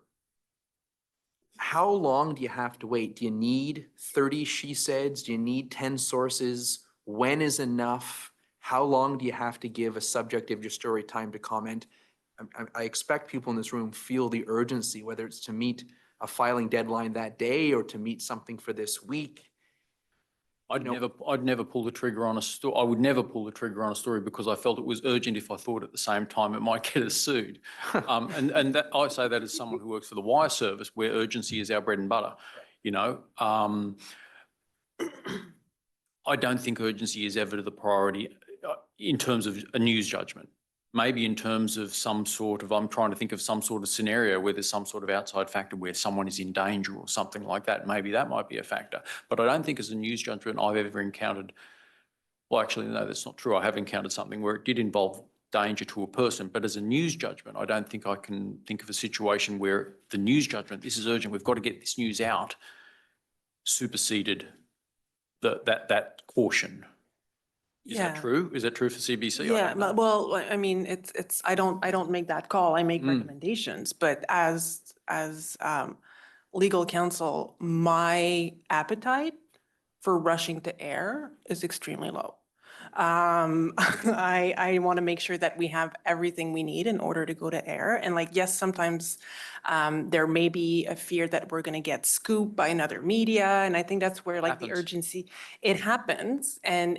C: how long do you have to wait? Do you need 30 she saids? Do you need 10 sources? When is enough? How long do you have to give a subject of your story time to comment? I expect people in this room feel the urgency, whether it's to meet a filing deadline that day or to meet something for this week.
E: I'd never pull the trigger on a story. I would never pull the trigger on a story because I felt it was urgent if I thought at the same time it might get us sued. And that, I say that as someone who works for the wire service, where urgency is our bread and butter. I don't think urgency is ever the priority in terms of a news judgment. Maybe in terms of some sort of, I'm trying to think of some sort of scenario where there's some sort of outside factor where someone is in danger or something like that. Maybe that might be a factor. But I don't think as a news judgment I've ever encountered, well, actually, no, that's not true. I have encountered something where it did involve danger to a person. But as a news judgment, I don't think I can think of a situation where the news judgment, this is urgent, we've got to get this news out, superseded that caution. Is that true? Is that true for CBC?
D: Yeah, well, I mean, I don't make that call. I make recommendations, but as legal counsel, my appetite for rushing to air is extremely low. I want to make sure that we have everything we need in order to go to air. And like, yes, sometimes there may be a fear that we're going to get scooped by another media. And I think that's where like the urgency, it happens, and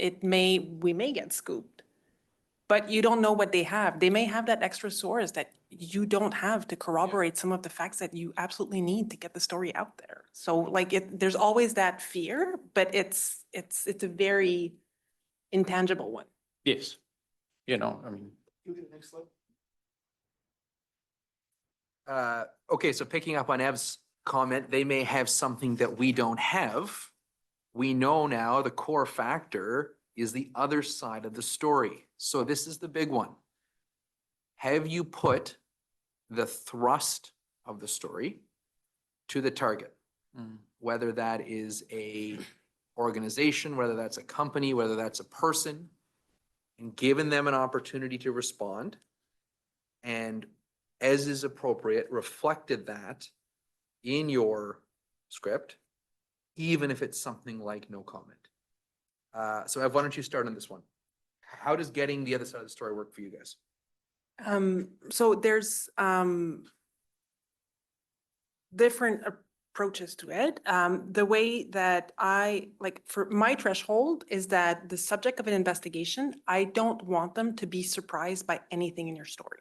D: we may get scooped, but you don't know what they have. They may have that extra source that you don't have to corroborate some of the facts that you absolutely need to get the story out there. So like there's always that fear, but it's a very intangible one.
E: Yes. I mean.
C: Next slide. Okay, so picking up on Ev's comment, they may have something that we don't have. We know now the core factor is the other side of the story. So this is the big one. Have you put the thrust of the story to the target? Whether that is a organization, whether that's a company, whether that's a person, and given them an opportunity to respond, and as is appropriate, reflected that in your script, even if it's something like no comment. So Ev, why don't you start on this one? How does getting the other side of the story work for you guys?
D: So there's different approaches to it. The way that for my threshold is that the subject of an investigation, I don't want them to be surprised by anything in your story.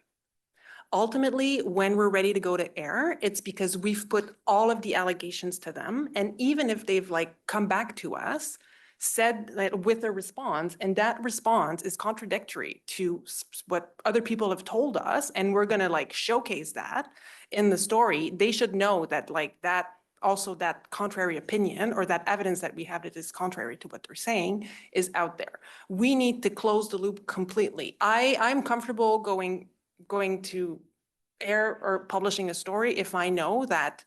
D: Ultimately, when we're ready to go to air, it's because we've put all of the allegations to them. And even if they've come back to us, said that with a response, and that response is contradictory to what other people have told us, and we're going to showcase that in the story, they should know that that contrary opinion or that evidence that we have that is contrary to what they're saying is out there. We need to close the loop completely. I'm comfortable going to air or publishing a story if I know that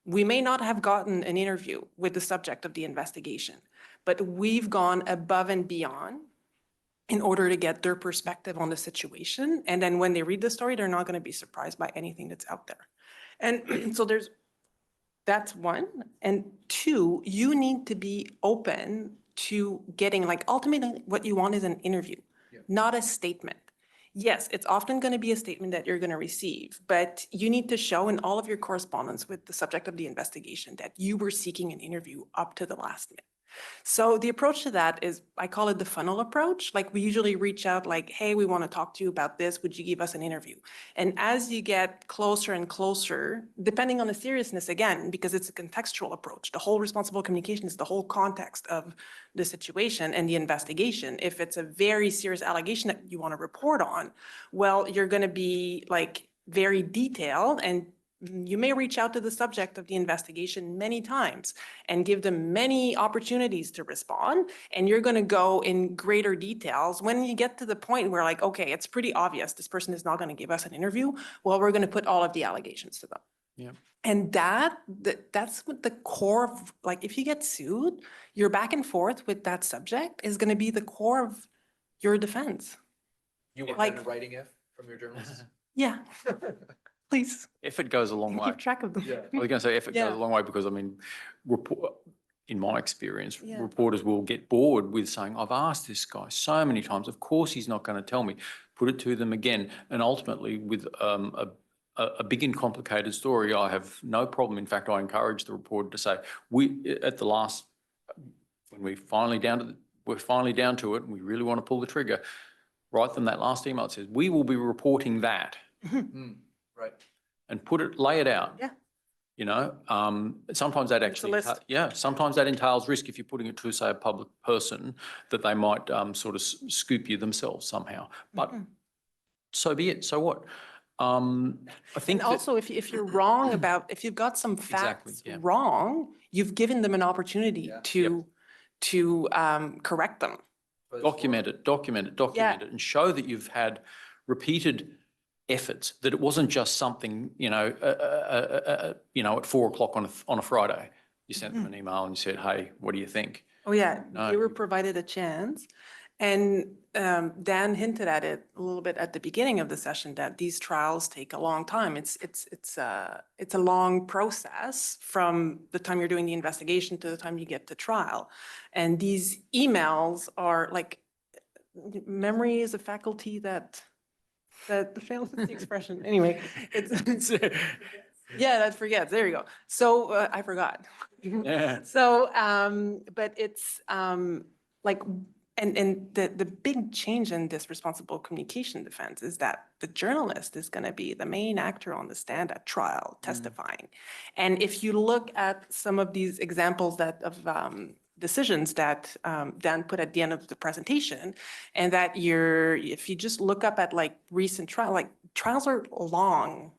D: we may not have gotten an interview with the subject of the investigation, but we've gone above and beyond in order to get their perspective on the situation. And then when they read the story, they're not going to be surprised by anything that's out there. And so that's one. And two, you need to be open to getting, like, ultimately what you want is an interview, not a statement. Yes, it's often going to be a statement that you're going to receive, but you need to show in all of your correspondence with the subject of the investigation that you were seeking an interview up to the last minute. So the approach to that is, I call it the funnel approach. Like, we usually reach out like, hey, we want to talk to you about this. Would you give us an interview? And as you get closer and closer, depending on the seriousness, again, because it's a contextual approach, the whole responsible communication is the whole context of the situation and the investigation. If it's a very serious allegation that you want to report on, well, you're going to be like very detailed, and you may reach out to the subject of the investigation many times and give them many opportunities to respond. And you're going to go in greater details. When you get to the point where, like, okay, it's pretty obvious this person is not going to give us an interview, well, we're going to put all of the allegations to them.
E: Yeah.
D: And that's what the core of, like, if you get sued, your back and forth with that subject is going to be the core of your defense.
C: You want
D: Like-
C: that in writing, if, from your journalists?
D: Yeah, please
E: Effort goes a long way.
D: keep track of them.
C: Yeah.
E: I was going to say effort goes
D: Yeah.
E: a long way because, I mean, in my experience,
D: Yeah.
E: reporters will get bored with saying, I've asked this guy so many times, of course he's not going to tell me. Put it to them again. And ultimately, with a big and complicated story, I have no problem. In fact, I encourage the reporter to say, at the last, when we're finally down to it, and we really want to pull the trigger, write them that last email that says, we will be reporting that.
C: Right.
E: And lay it out.
D: Yeah.
E: You know, sometimes that
D: It's a
E: actually,
D: list.
E: sometimes that entails risk if you're putting it to, say, a public person, that they might sort of scoop you themselves somehow. But so be it. So what? I think
D: And also, if you're wrong about, if you've got some
E: Exactly,
D: facts
E: yeah.
D: wrong, you've given them an opportunity
C: Yeah.
D: to correct them.
E: document it, and show that you've had repeated efforts, that it wasn't just something, at 4 o'clock on a Friday. You sent them an email and you said, hey, what do you think?
D: Oh, yeah,
E: No,
D: they were
E: you-
D: provided a chance. And Dan hinted at it a little bit at the beginning of the session, that these trials take a long time. It's a long process from the time you're doing the investigation to the time you get to trial. And these emails are like, memory is a faculty that fails the expression. Anyway, it's yeah, that forgets. There you go. So I forgot.
E: Yeah.
D: So, but it's like, and the big change in this responsible communication defense is that the journalist is going to be the main actor on the stand at trial testifying. And if you look at some of these examples of decisions that Dan put at the end of the presentation, and that if you just look up at like recent trials are long.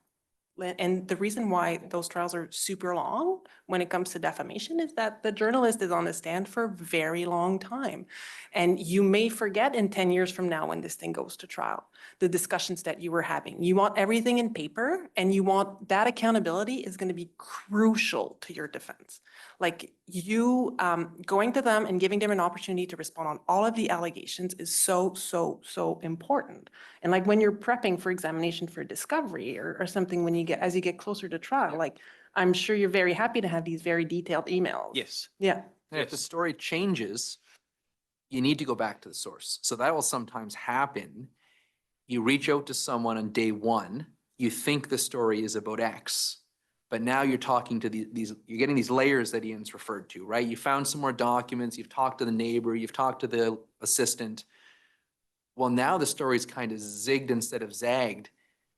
D: And the reason why those trials are super long when it comes to defamation is that the journalist is on the stand for a very long time. And you may forget in 10 years from now, when this thing goes to trial, the discussions that you were having. You want everything in paper, and you want that accountability is going to be crucial to your defense. Like, you going to them and giving them an opportunity to respond on all of the allegations is so, so, so important. And like, when you're prepping for examination for discovery or something, as you get closer to trial, like, I'm sure you're very happy to have these very detailed emails.
E: Yes.
D: Yeah.
C: And if the
E: Yes.
C: story changes, you need to go back to the source. So that will sometimes happen. You reach out to someone on day one, you think the story is about X, but now you're talking to you're getting these layers that Ian's referred to, right? You found some more documents, you've talked to the neighbor, you've talked to the assistant. Well, now the story's kind of zigged instead of zagged.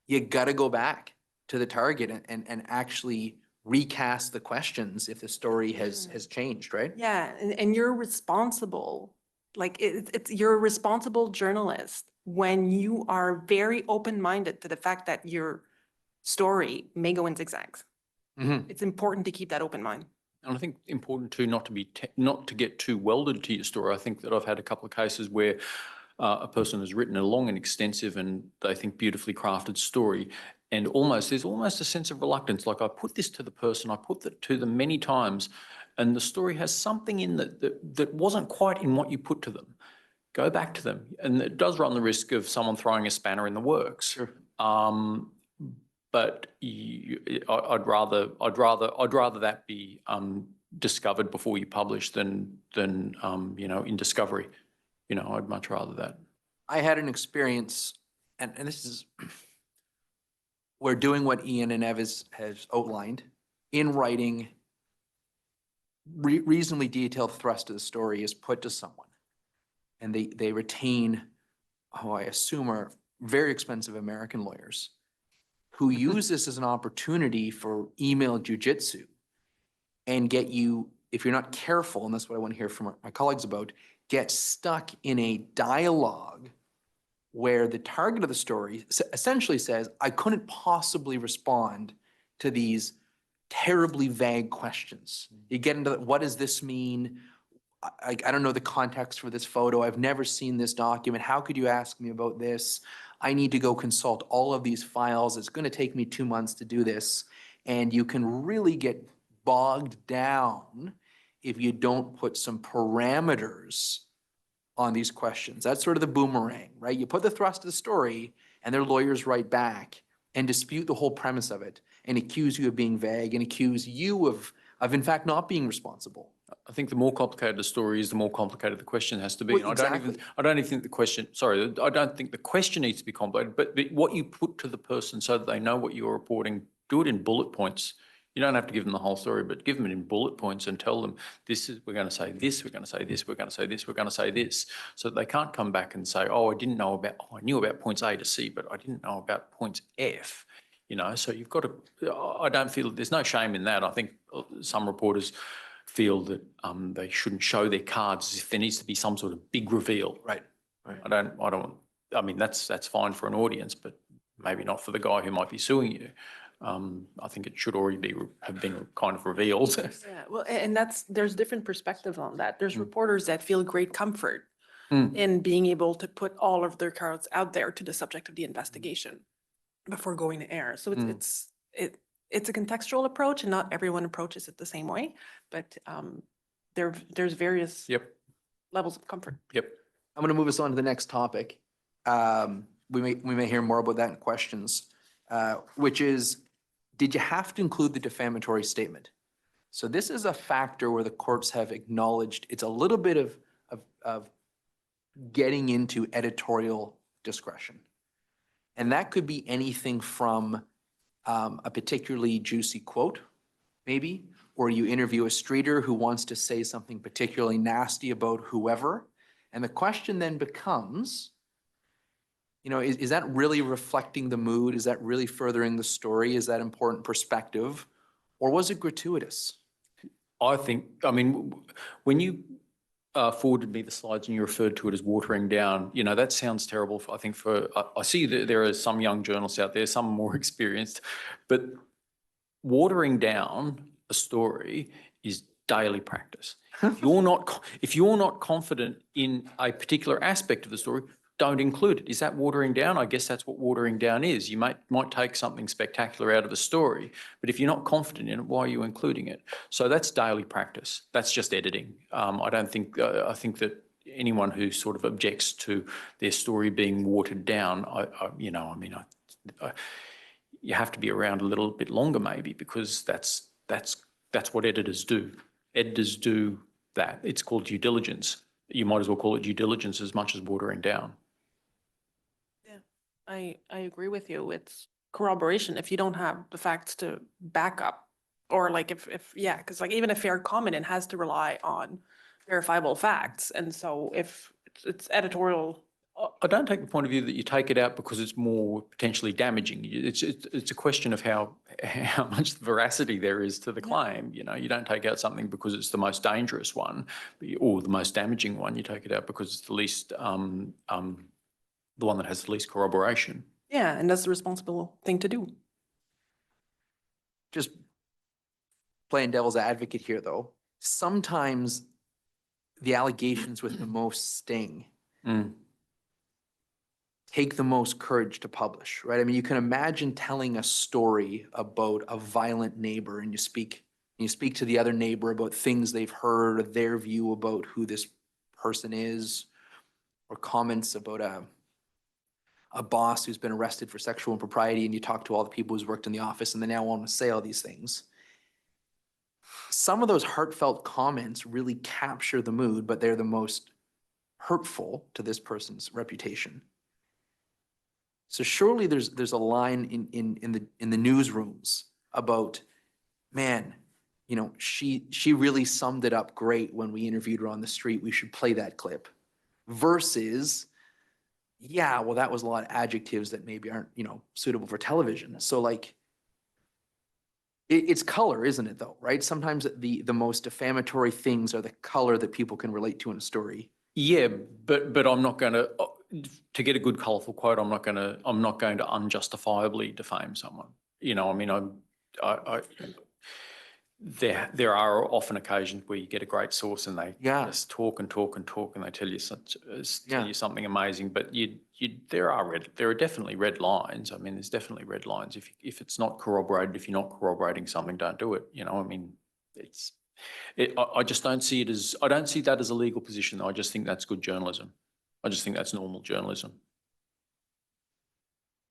C: You got to go back to the target and actually recast the questions if the story has changed, right?
D: Yeah, and you're responsible, like, you're a responsible journalist when you are very open-minded to the fact that your story may go in zigzags.
C: Mhm.
D: It's important to keep that open mind.
E: And I think important too, not to get too welded to your story. I think that I've had a couple of cases where a person has written a long and extensive and they think beautifully crafted story, and there's almost a sense of reluctance. Like, I put this to the person, I put that to them many times, and the story has something in that wasn't quite in what you put to them. Go back to them, and it does run the risk of someone throwing a spanner in the works.
C: Sure.
E: but I'd rather that be discovered before you publish than you know, in discovery. You know, I'd much rather that.
C: I had an experience, and this is, we're doing what Ian and Ev has outlined in writing. Reasonably detailed thrust of the story is put to someone, and they retain, who I assume are very expensive American lawyers, who use this as an opportunity for email jujitsu and get you, if you're not careful, and that's what I want to hear from my colleagues about, get stuck in a dialogue where the target of the story essentially says, I couldn't possibly respond to these terribly vague questions. You get into what does this mean? I don't know the context for this photo. I've never seen this document. How could you ask me about this? I need to go consult all of these files. It's going to take me 2 months to do this. And you can really get bogged down if you don't put some parameters on these questions. That's sort of the boomerang, right? You put the thrust of the story and their lawyers write back and dispute the whole premise of it and accuse you of being vague and accuse you of in fact not being responsible.
E: I think the more complicated the story is, the more complicated the question has to be.
C: Well,
E: And I don't even think the question, sorry, I don't think the question needs to be complicated, but what you put to the person so that they know what you're reporting, do it in bullet points. You don't have to give them the whole story, but give them it in bullet points and tell them, this is, we're going to say this, we're going to say this, we're going to say this, we're going to say this. So that they can't come back and say, oh, I knew about points A to C, but I didn't know about points F. You know, so you've got to, I don't feel, there's no shame in that. I think some reporters feel that they shouldn't show their cards as if there needs to be some sort of big reveal.
C: Right.
E: I mean, that's fine for an audience, but maybe not for the guy who might be suing you. I think it should already have been kind of revealed.
D: Yeah, well, and there's different perspectives on that. There's reporters that feel great comfort in being able to put all of their cards out there to the subject of the investigation before going to air. So it's a contextual approach, and not everyone approaches it the same way, but there's various levels of comfort.
C: I'm going to move us on to the next topic. We may hear more about that in questions, which is, did you have to include the defamatory statement? So this is a factor where the courts have acknowledged it's a little bit of getting into editorial discretion. And that could be anything from a particularly juicy quote, maybe, or you interview a streeter who wants to say something particularly nasty about whoever. And the question then becomes, you know, is that really reflecting the mood? Is that really furthering the story? Is that important perspective? Or was it gratuitous?
E: I think, I mean, when you forwarded me the slides and you referred to it as watering down, you know, that sounds terrible. I think I see that there are some young journalists out there, some more experienced, but watering down a story is daily practice. If you're not confident in a particular aspect of the story, don't include it. Is that watering down? I guess that's what watering down is. You might take something spectacular out of a story, but if you're not confident in it, why are you including it? So that's daily practice. That's just editing. I don't think, I think that anyone who sort of objects to their story being watered down, you have to be around a little bit longer maybe, because that's what editors do. Editors do that. It's called due diligence. You might as well call it due diligence as much as watering down.
D: I agree with you. It's corroboration. If you don't have the facts to back up, or like because like even a fair comment, it has to rely on verifiable facts. And so if it's editorial.
E: I don't take the point of view that you take it out because it's more potentially damaging. It's a question of how much veracity there is to the claim. You know, you don't take out something because it's the most dangerous one or the most damaging one. You take it out because it's the least the one that has the least corroboration.
D: Yeah, and that's the responsible thing to do.
C: Just playing devil's advocate here, though, sometimes the allegations with the most sting take the most courage to publish, right? I mean, you can imagine telling a story about a violent neighbor, and you speak to the other neighbor about things they've heard, or their view about who this person is, or comments about a a boss who's been arrested for sexual impropriety and you talk to all the people who's worked in the office and they now want to say all these things. Some of those heartfelt comments really capture the mood, but they're the most hurtful to this person's reputation. So surely there's a line in the newsrooms about, man, you know, she really summed it up great when we interviewed her on the street. We should play that clip. Versus, yeah, well, that was a lot of adjectives that maybe aren't, you know, suitable for television. So like, it's color, isn't it though, right? Sometimes the most defamatory things are the color that people can relate to in a story.
E: Yeah, but I'm not going to get a good colourful quote. I'm not going to unjustifiably defame someone. You know, I mean, there are often occasions where you get a great source and they just talk and talk and talk and they tell you something amazing. But there are definitely red lines. I mean, there's definitely red lines. If it's not corroborated, if you're not corroborating something, don't do it. You know, I mean, I just don't see it as, I don't see that as a legal position. I just think that's good journalism. I just think that's normal journalism.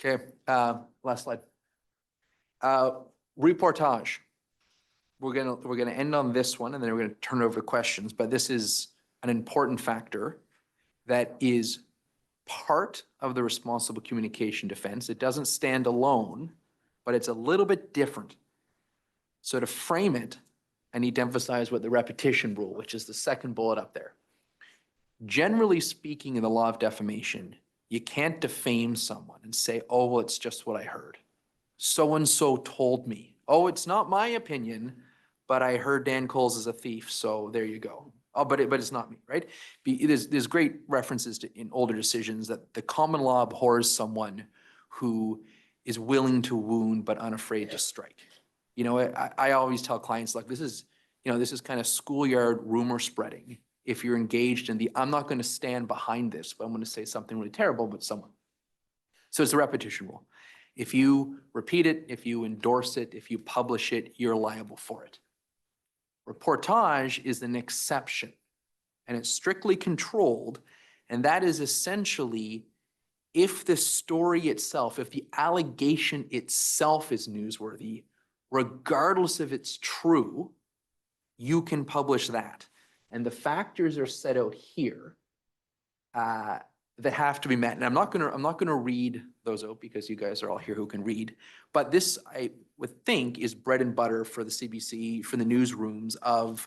C: Okay, last slide. Reportage. We're gonna end on this one and then we're gonna turn it over to questions, but this is an important factor that is part of the responsible communication defense. It doesn't stand alone, but it's a little bit different. So to frame it, I need to emphasize what the repetition rule, which is the second bullet up there. Generally speaking, in the law of defamation, you can't defame someone and say, oh, well, it's just what I heard. So-and-so told me. Oh, it's not my opinion, but I heard Dan Coles is a thief, so there you go. Oh, but it's not me, right? There's great references in older decisions that the common law abhors someone who is willing to wound but unafraid to strike. You know, I always tell clients, like, this is kind of schoolyard rumor spreading. If you're engaged in I'm not going to stand behind this, but I'm going to say something really terrible about someone. So it's a repetition rule. If you repeat it, if you endorse it, if you publish it, you're liable for it. Reportage is an exception, and it's strictly controlled, and that is essentially if the story itself, if the allegation itself is newsworthy, regardless if it's true, you can publish that. And the factors are set out here that have to be met. And I'm not gonna read those out because you guys are all here who can read. But this, I would think, is bread and butter for the CBC, for the newsrooms of,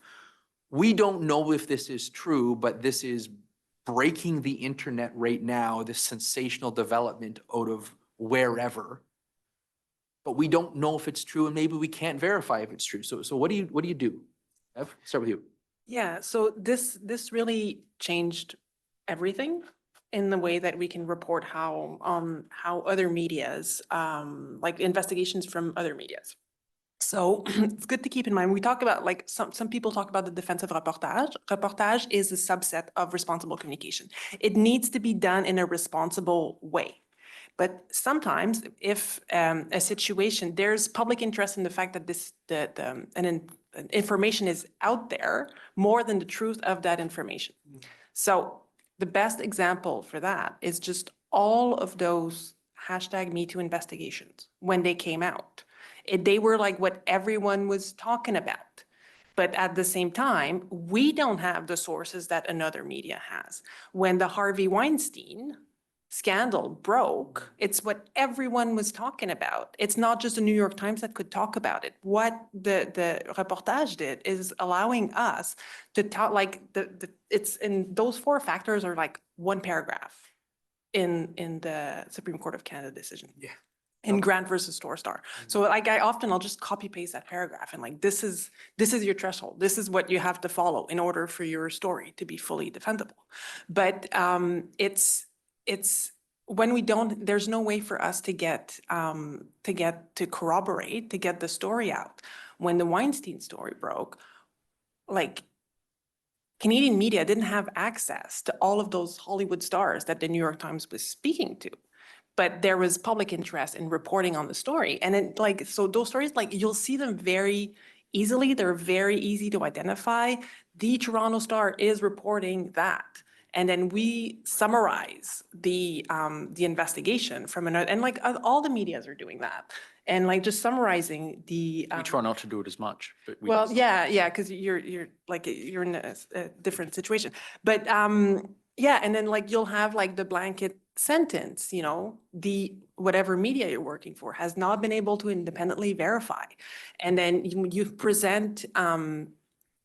C: we don't know if this is true, but this is breaking the internet right now, this sensational development out of wherever. But we don't know if it's true, and maybe we can't verify if it's true. So what do you do? Ev, start with you.
D: Yeah, so this really changed everything in the way that we can report how other medias, like investigations from other medias. So it's good to keep in mind, we talk about, like, some people talk about the defense of reportage. Reportage is a subset of responsible communication. It needs to be done in a responsible way. But sometimes if a situation, there's public interest in the fact that information is out there more than the truth of that information. So the best example for that is just all of those #MeToo investigations when they came out. They were like what everyone was talking about. But at the same time, we don't have the sources that another media has. When the Harvey Weinstein scandal broke, it's what everyone was talking about. It's not just the New York Times that could talk about it. What the reportage did is allowing us to talk, like, it's in those 4 factors are like 1 paragraph in the Supreme Court of Canada decision.
C: Yeah.
D: In Grant versus Torstar. So like I'll just copy paste that paragraph and like, this is your threshold. This is what you have to follow in order for your story to be fully defendable. But it's when we don't, there's no way for us to corroborate, to get the story out. When the Weinstein story broke, like, Canadian media didn't have access to all of those Hollywood stars that the New York Times was speaking to. But there was public interest in reporting on the story. And it, like, so those stories, like, you'll see them very easily. They're very easy to identify. The Toronto Star is reporting that. And then we summarize the investigation from another, and like all the medias are doing that. And like just summarizing the.
E: We try not to do it as much, but we.
D: Well, yeah, because you're you're in a different situation. But yeah, and then like you'll have like the blanket sentence, you know, the whatever media you're working for has not been able to independently verify. And then you present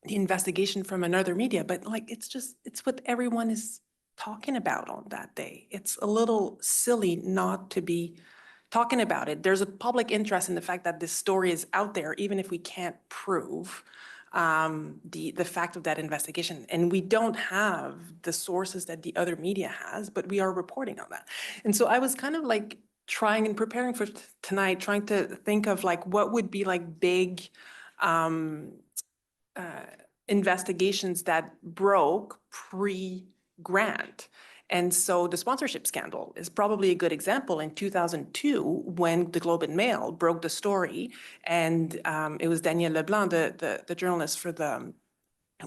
D: the investigation from another media, but like it's what everyone is talking about on that day. It's a little silly not to be talking about it. There's a public interest in the fact that this story is out there, even if we can't prove the fact of that investigation. And we don't have the sources that the other media has, but we are reporting on that. And so I was kind of like trying and preparing for tonight, trying to think of like what would be like big investigations that broke pre-grant. And so the sponsorship scandal is probably a good example in 2002 when the Globe and Mail broke the story. And it was Daniel Leblanc, the journalist who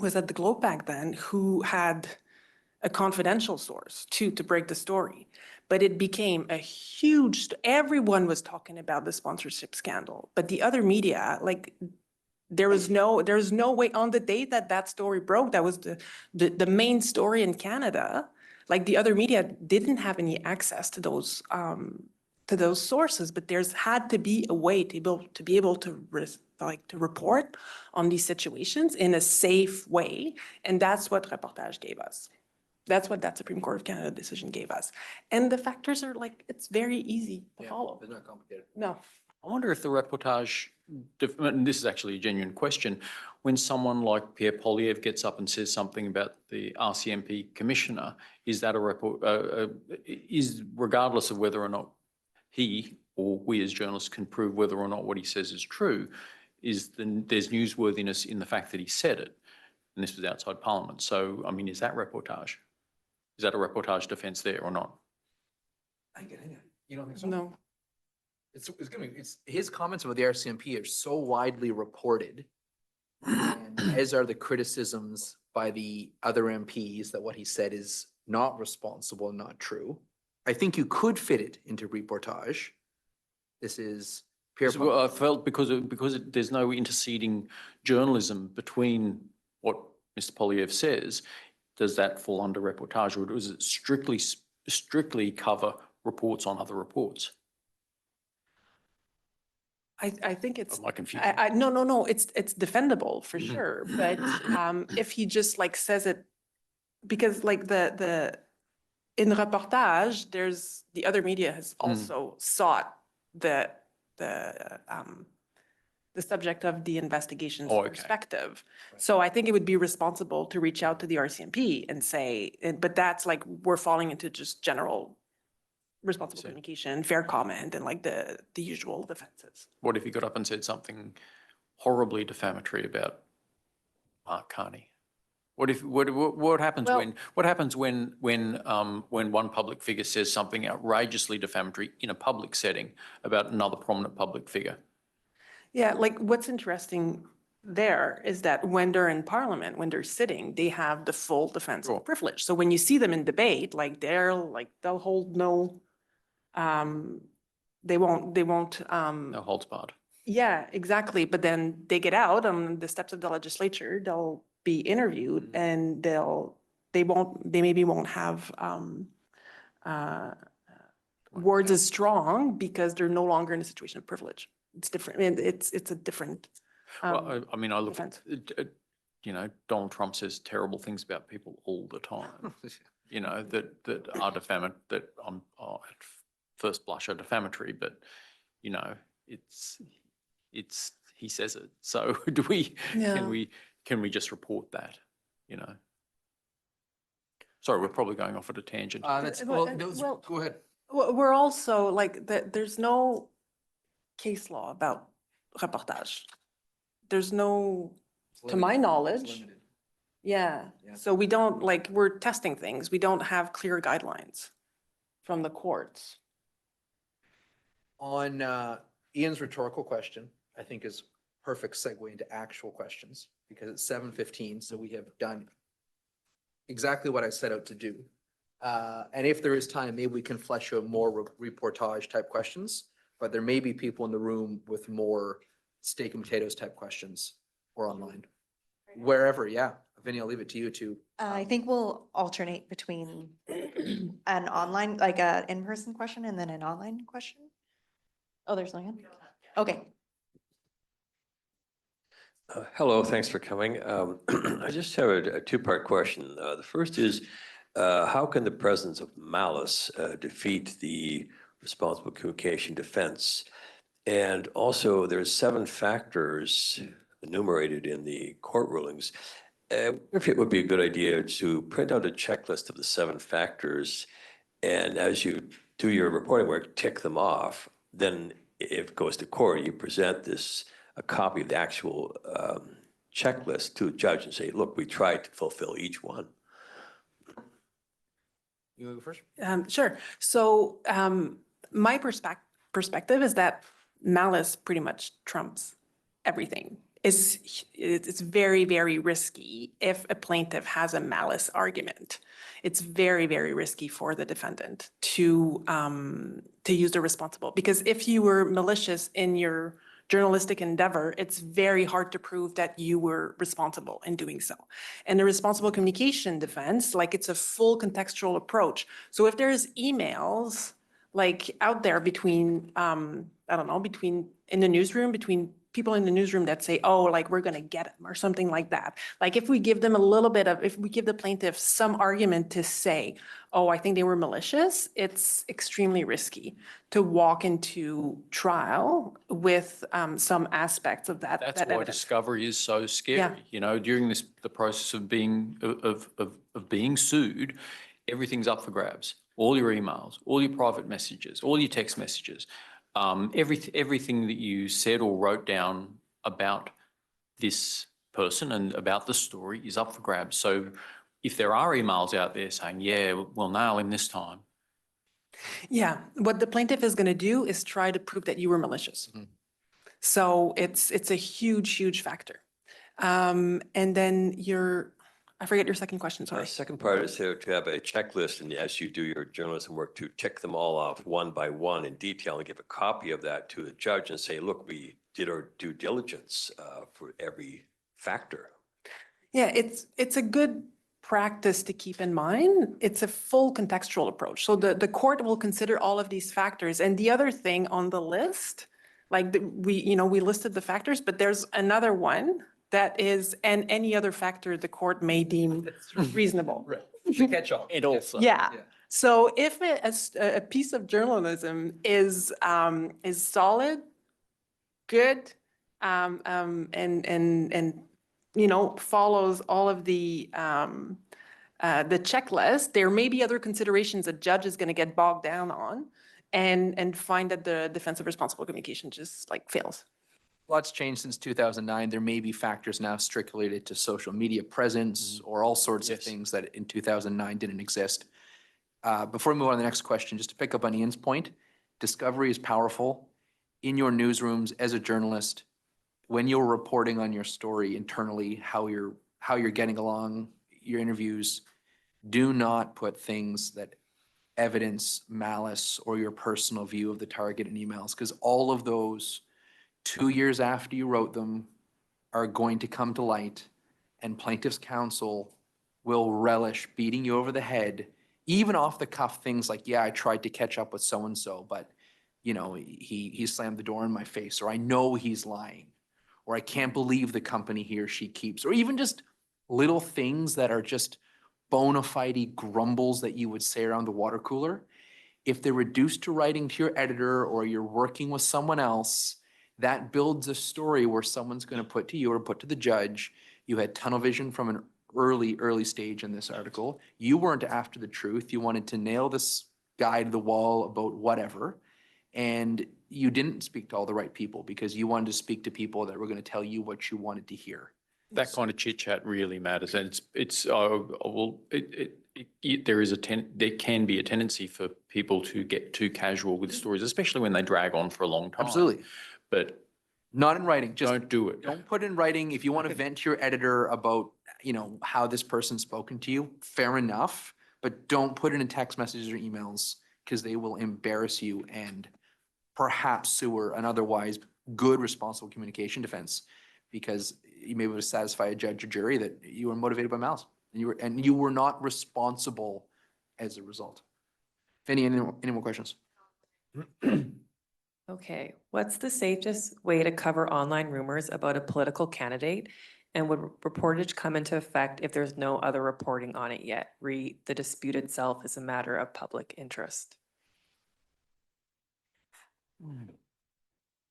D: was at the Globe back then, who had a confidential source to break the story. But it became a huge, everyone was talking about the sponsorship scandal, but the other media, like there was no way on the day that story broke, that was the main story in Canada. Like the other media didn't have any access to those sources, but there's had to be a way to be able to report on these situations in a safe way. And that's what reportage gave us. That's what that Supreme Court of Canada decision gave us. And the factors are like, it's very easy to follow.
C: They're not complicated.
D: No.
E: I wonder if the reportage, and this is actually a genuine question, when someone like Pierre Poilievre gets up and says something about the RCMP commissioner, is that is regardless of whether or not he or we as journalists can prove whether or not what he says is true, there's newsworthiness in the fact that he said it, and this was outside Parliament. So, I mean, is that reportage? Is that a reportage defence there or not?
C: You don't think so?
D: No.
C: It's his comments about the RCMP are so widely reported, and as are the criticisms by the other MPs that what he said is not responsible and not true. I think you could fit it into reportage. This is
E: Well, I felt because there's no interceding journalism between what Mr. Poilievre says, does that fall under reportage, or does it strictly cover reports on other reports?
D: I think it's.
E: Am I confused?
D: No, it's defendable for sure. But if he just like says it, because like in reportage, there's the other media has also sought the subject of the investigation's perspective.
C: Right.
D: So I think it would be responsible to reach out to the RCMP and say, but that's like, we're falling into just general responsible communication, fair comment, and like the usual defenses.
E: What if he got up and said something horribly defamatory about Mark Carney? What happens when one public figure says something outrageously defamatory in a public setting about another prominent public figure?
D: Yeah, like what's interesting there is that when they're in Parliament, when they're sitting, they have the full defense
E: Sure.
D: privilege. So when you see them in debate, like they'll hold no, they won't.
E: No holds barred.
D: Yeah, exactly. But then they get out on the steps of the legislature, they'll be interviewed and they maybe won't have words as strong because they're no longer in a situation of privilege. It's different. I mean, it's a different.
E: Well, I mean, I look
D: defense.
E: at, Donald Trump says terrible things about people all the time, that are defamatory, that at first blush are defamatory, but, it's he says it. So can we just report that, Sorry, we're probably going off at a tangent.
C: go ahead.
D: Well, we're also like there's no case law about reportage. There's no, to my knowledge. Yeah. So we don't we're testing things. We don't have clear guidelines from the courts.
C: On Ian's rhetorical question, I think is perfect segue into actual questions because it's 7:15, so we have done exactly what I set out to do. And if there is time, maybe we can flesh out more reportage type questions, but there may be people in the room with more steak and potatoes type questions or online. Wherever, yeah. Vinny, I'll leave it to you to.
A: I think we'll alternate between an online, like a in-person question and then an online question. Oh, there's no hand. Okay.
F: Hello, thanks for coming. I just have a two-part question. The first is, how can the presence of malice defeat the responsible communication defense? And also, there's 7 factors enumerated in the court rulings. If it would be a good idea to print out a checklist of the 7 factors, and as you do your reporting work, tick them off, then if it goes to court, you present a copy of the actual checklist to a judge and say, look, we tried to fulfill each one.
C: You go first?
D: Sure. So my perspective is that malice pretty much trumps everything. It's very, very risky if a plaintiff has a malice argument. It's very, very risky for the defendant to use the responsible, because if you were malicious in your journalistic endeavor, it's very hard to prove that you were responsible in doing so. And the responsible communication defense, like, it's a full contextual approach. So if there's emails like out there between, I don't know, in the newsroom, between people in the newsroom that say, oh, like, we're gonna get him or something like that. Like, if we give them if we give the plaintiff some argument to say, oh, I think they were malicious, it's extremely risky to walk into trial with some aspects of that.
E: That's
D: that
E: why
D: evidence.
E: discovery is so scary. You know, during the process of being sued, everything's up for grabs. All your emails, all your private messages, all your text messages, everything that you said or wrote down about this person and about the story is up for grabs. So if there are emails out there saying, yeah, we'll nail him this time.
D: Yeah, what the plaintiff is going to do is try to prove that you were malicious.
C: Mhm.
D: So it's a huge, huge factor. And then I forget your second question,
F: The
D: sorry.
F: second part is to have a checklist, and as you do your journalism work, to tick them all off one by one in detail and give a copy of that to the judge and say, look, we did our due diligence for every factor.
D: Yeah, it's a good practice to keep in mind. It's a full contextual approach. So the court will consider all of these factors. And the other thing on the list, like we listed the factors, but there's another one that is, and any other factor the court may deem reasonable.
C: Right. Catch all.
E: It also.
D: Yeah.
C: Yeah.
D: So if a piece of journalism is solid, good, and follows all of the checklist, there may be other considerations a judge is going to get bogged down on, and find that the defense of responsible communication just like fails.
C: Lots changed since 2009. There may be factors now strictly related to social media presence or all sorts of
E: Yes.
C: things that in 2009 didn't exist. Before we move on to the next question, just to pick up on Ian's point, discovery is powerful. In your newsrooms as a journalist, when you're reporting on your story internally, how you're getting along, your interviews, do not put things that evidence malice or your personal view of the target in emails, because all of those 2 years after you wrote them are going to come to light, and plaintiff's counsel will relish beating you over the head, even off the cuff things like, yeah, I tried to catch up with so-and-so, but he slammed the door in my face, or I know he's lying, or I can't believe the company he or she keeps, or even just little things that are just bona fide grumbles that you would say around the water cooler. If they're reduced to writing to your editor or you're working with someone else, that builds a story where someone's going to put to you or put to the judge, you had tunnel vision from an early stage in this article. You weren't after the truth. You wanted to nail this guy to the wall about whatever. And you didn't speak to all the right people because you wanted to speak to people that were going to tell you what you wanted to hear.
E: That kind of chit chat really matters, and there can be a tendency for people to get too casual with stories, especially when they drag on for a long time.
C: Absolutely.
E: But
C: Not in writing. Just
E: don't do it.
C: don't put in writing. If you want to vent to your editor about how this person's spoken to you, fair enough, but don't put it in text messages or emails because they will embarrass you and perhaps sewer an otherwise good responsible communication defense because you may be able to satisfy a judge or jury that you were motivated by malice and you were not responsible as a result. Any more questions?
G: Okay, what's the safest way to cover online rumors about a political candidate? And would reportage come into effect if there's no other reporting on it yet? The dispute itself is a matter of public interest.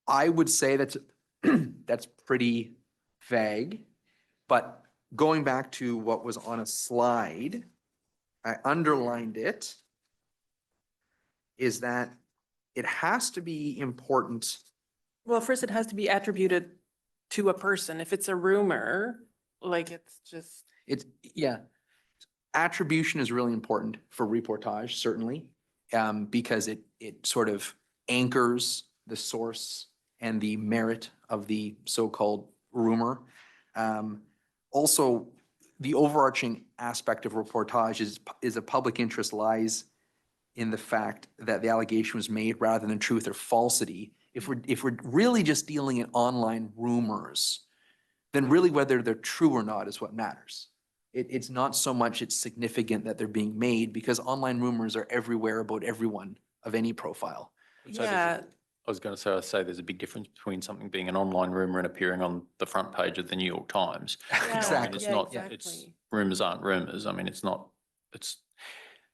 C: I would say that's pretty vague, but going back to what was on a slide, I underlined it, is that it has to be important.
D: Well, first it has to be attributed to a person. If it's a rumor, like it's just.
C: Yeah. Attribution is really important for reportage, certainly, because it sort of anchors the source and the merit of the so-called rumor. Also, the overarching aspect of reportage is a public interest lies in the fact that the allegation was made rather than truth or falsity. If we're really just dealing in online rumors, then really whether they're true or not is what matters. It's not so much it's significant that they're being made because online rumors are everywhere about everyone of any profile.
E: So I was going to say there's a big difference between something being an online rumor and appearing on the front page of the New York Times.
C: Exactly.
E: It's not, rumors aren't rumors. I mean,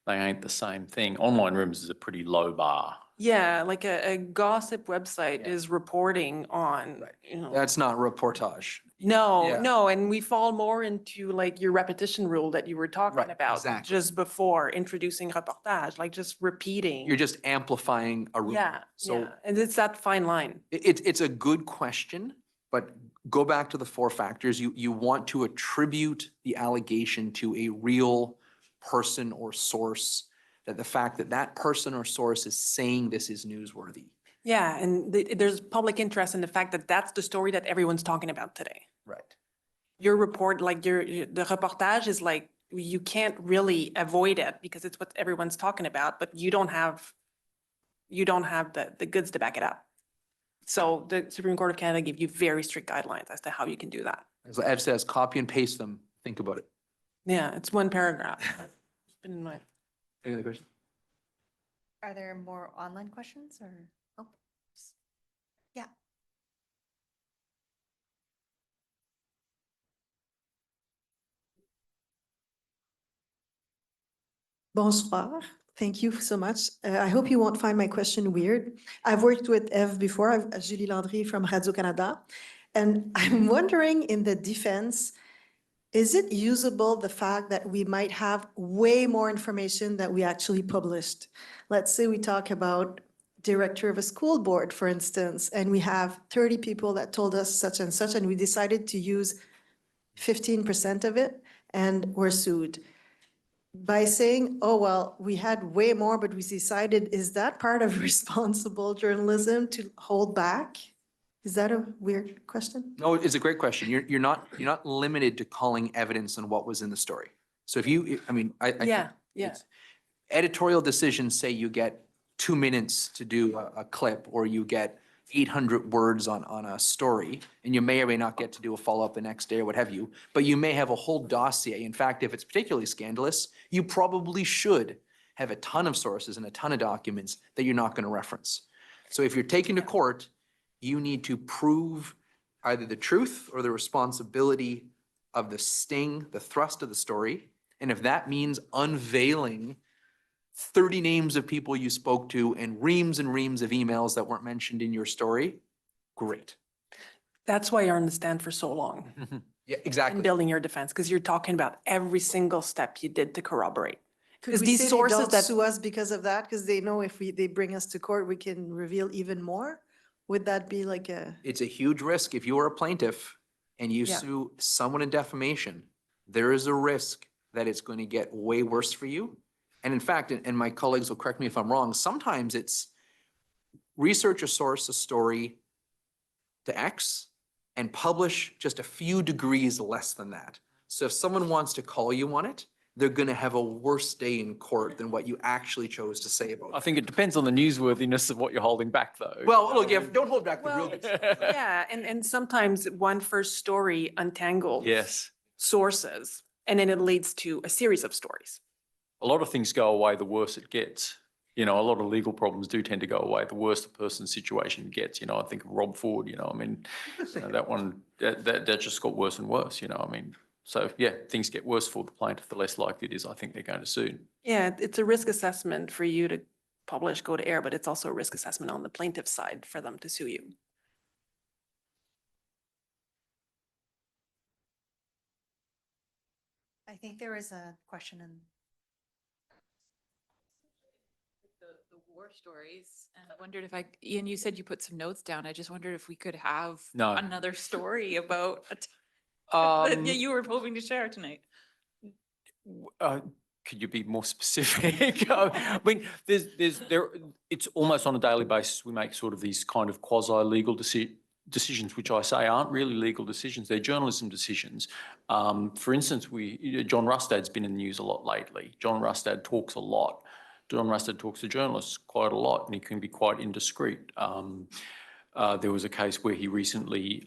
E: they ain't the same thing. Online rumors is a pretty low bar.
D: Yeah, like a gossip website
C: Yeah.
D: is reporting on,
C: Right. That's not reportage.
D: No,
C: Yeah.
D: no, and we fall more into like your repetition rule that you were talking
C: Right,
D: about
C: exactly.
D: just before introducing reportage, like just repeating.
C: You're just amplifying a rumor.
D: Yeah,
C: So
D: yeah, and it's that fine line.
C: it's a good question, but go back to the 4 factors. You want to attribute the allegation to a real person or source, that the fact that that person or source is saying this is newsworthy.
D: Yeah, and there's public interest in the fact that that's the story that everyone's talking about today.
C: Right.
D: Your report, like the reportage is like, you can't really avoid it because it's what everyone's talking about, but you don't have the goods to back it up. So the Supreme Court of Canada gave you very strict guidelines as to how you can do that.
C: As Ev says, copy and paste them. Think about it.
D: Yeah, it's one paragraph. It's been in my.
C: Any other questions?
A: Are there more online questions or? Oh, yeah.
H: Bonsoir. Thank you so much. I hope you won't find my question weird. I've worked with Eve before, Julie Landry from Radio-Canada. And I'm wondering in the defense, is it usable the fact that we might have way more information that we actually published? Let's say we talk about director of a school board, for instance, and we have 30 people that told us such and such, and we decided to use 15% of it, and we're sued. By saying, oh, well, we had way more, but we decided, is that part of responsible journalism to hold back? Is that a weird question?
C: No, it's a great question. You're not limited to calling evidence on what was in the story. So if you, I mean, I think
D: Yeah, yeah.
C: it's- editorial decisions say you get 2 minutes to do a clip, or you get 800 words on a story, and you may or may not get to do a follow-up the next day or what have you, but you may have a whole dossier. In fact, if it's particularly scandalous, you probably should have a ton of sources and a ton of documents that you're not going to reference. So if you're taken to court, you need to prove either the truth or the responsibility of the sting, the thrust of the story. And if that means unveiling 30 names of people you spoke to and reams of emails that weren't mentioned in your story, great.
D: That's why you're on the stand for so long
C: Yeah,
D: and
C: exactly.
D: building your defense, because you're talking about every single step you did to corroborate.
H: Could
D: Because
H: we
D: these
H: say they
D: sources
H: don't
D: that-
H: sue us because of that? Because they know if they bring us to court, we can reveal even more? Would that be like a?
C: It's a huge risk. If you are a plaintiff and you
D: Yeah.
C: sue someone in defamation, there is a risk that it's going to get way worse for you. And in fact, and my colleagues will correct me if I'm wrong, sometimes it's research or source a story to X and publish just a few degrees less than that. So if someone wants to call you on it, they're going to have a worse day in court than what you actually chose to say about
E: I
C: it.
E: think it depends on the newsworthiness of what you're holding back, though.
C: Well, look, don't hold back the real
D: Well,
C: good stuff.
D: yeah, and sometimes one first story untangles
E: Yes.
D: sources, and then it leads to a series of stories.
E: A lot of things go away the worse it gets. You know, a lot of legal problems do tend to go away the worse the person's situation gets. You know, I think of Rob Ford, you know, I mean, that one, that just got worse and worse, you know, I mean, so yeah, things get worse for the plaintiff, the less likely it is, I think they're going to sue.
D: Yeah, it's a risk assessment for you to publish, go to air, but it's also a risk assessment on the plaintiff's side for them to sue you.
A: I think there was a question in.
I: The war stories, and I wondered if Ian, you said you put some notes down. I just wondered if we could have
E: No.
I: another story about
E: Um,
I: that you were hoping to share tonight.
E: Could you be more specific? I mean, it's almost on a daily basis, we make sort of these kind of quasi-legal decisions, which I say aren't really legal decisions, they're journalism decisions. For instance, John Rustad's been in the news a lot lately. John Rustad talks a lot. John Rustad talks to journalists quite a lot, and he can be quite indiscreet. There was a case where he recently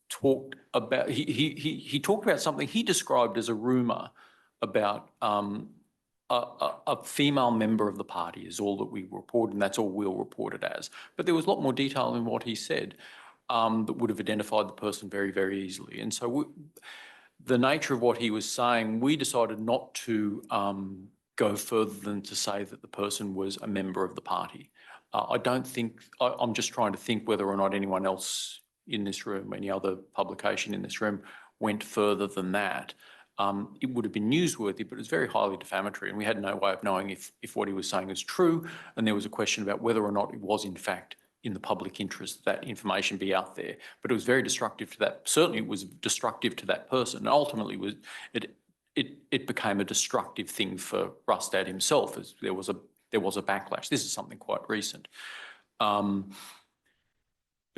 E: talked about, he talked about something he described as a rumor about a female member of the party is all that we reported, and that's all we'll report it as. But there was a lot more detail in what he said that would have identified the person very, very easily. And so the nature of what he was saying, we decided not to go further than to say that the person was a member of the party. I don't think, I'm just trying to think whether or not anyone else in this room, any other publication in this room, went further than that. It would have been newsworthy, but it was very highly defamatory, and we had no way of knowing if what he was saying was true. And there was a question about whether or not it was in fact in the public interest that information be out there. But it was very destructive to that. Certainly, it was destructive to that person. And ultimately, it became a destructive thing for Rustad himself, as there was a backlash. This is something quite recent. But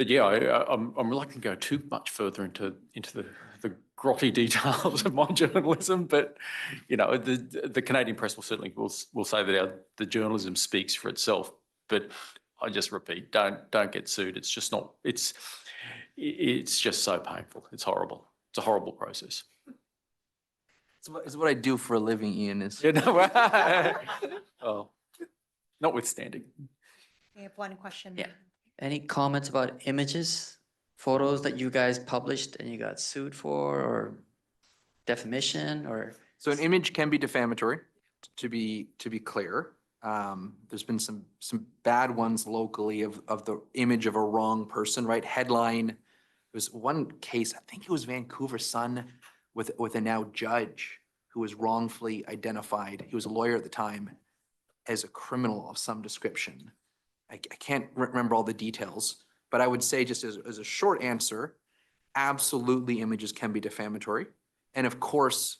E: yeah, I'm reluctant to go too much further into the grotty details of my journalism. But you know, the Canadian press will certainly will say that the journalism speaks for itself. But I just repeat, don't get sued. It's just not. It's just so painful. It's horrible. It's a horrible process.
C: It's what I do for a living, Ian, is.
E: You know, oh, notwithstanding.
A: We have one question.
J: Yeah. Any comments about images, photos that you guys published and you got sued for, or defamation, or?
C: So an image can be defamatory, to be clear. There's been some bad ones locally of the image of a wrong person, right? Headline. There was one case, I think it was Vancouver Sun, with a now judge who was wrongfully identified. He was a lawyer at the time as a criminal of some description. I can't remember all the details, but I would say, just as a short answer, absolutely images can be defamatory. And of course,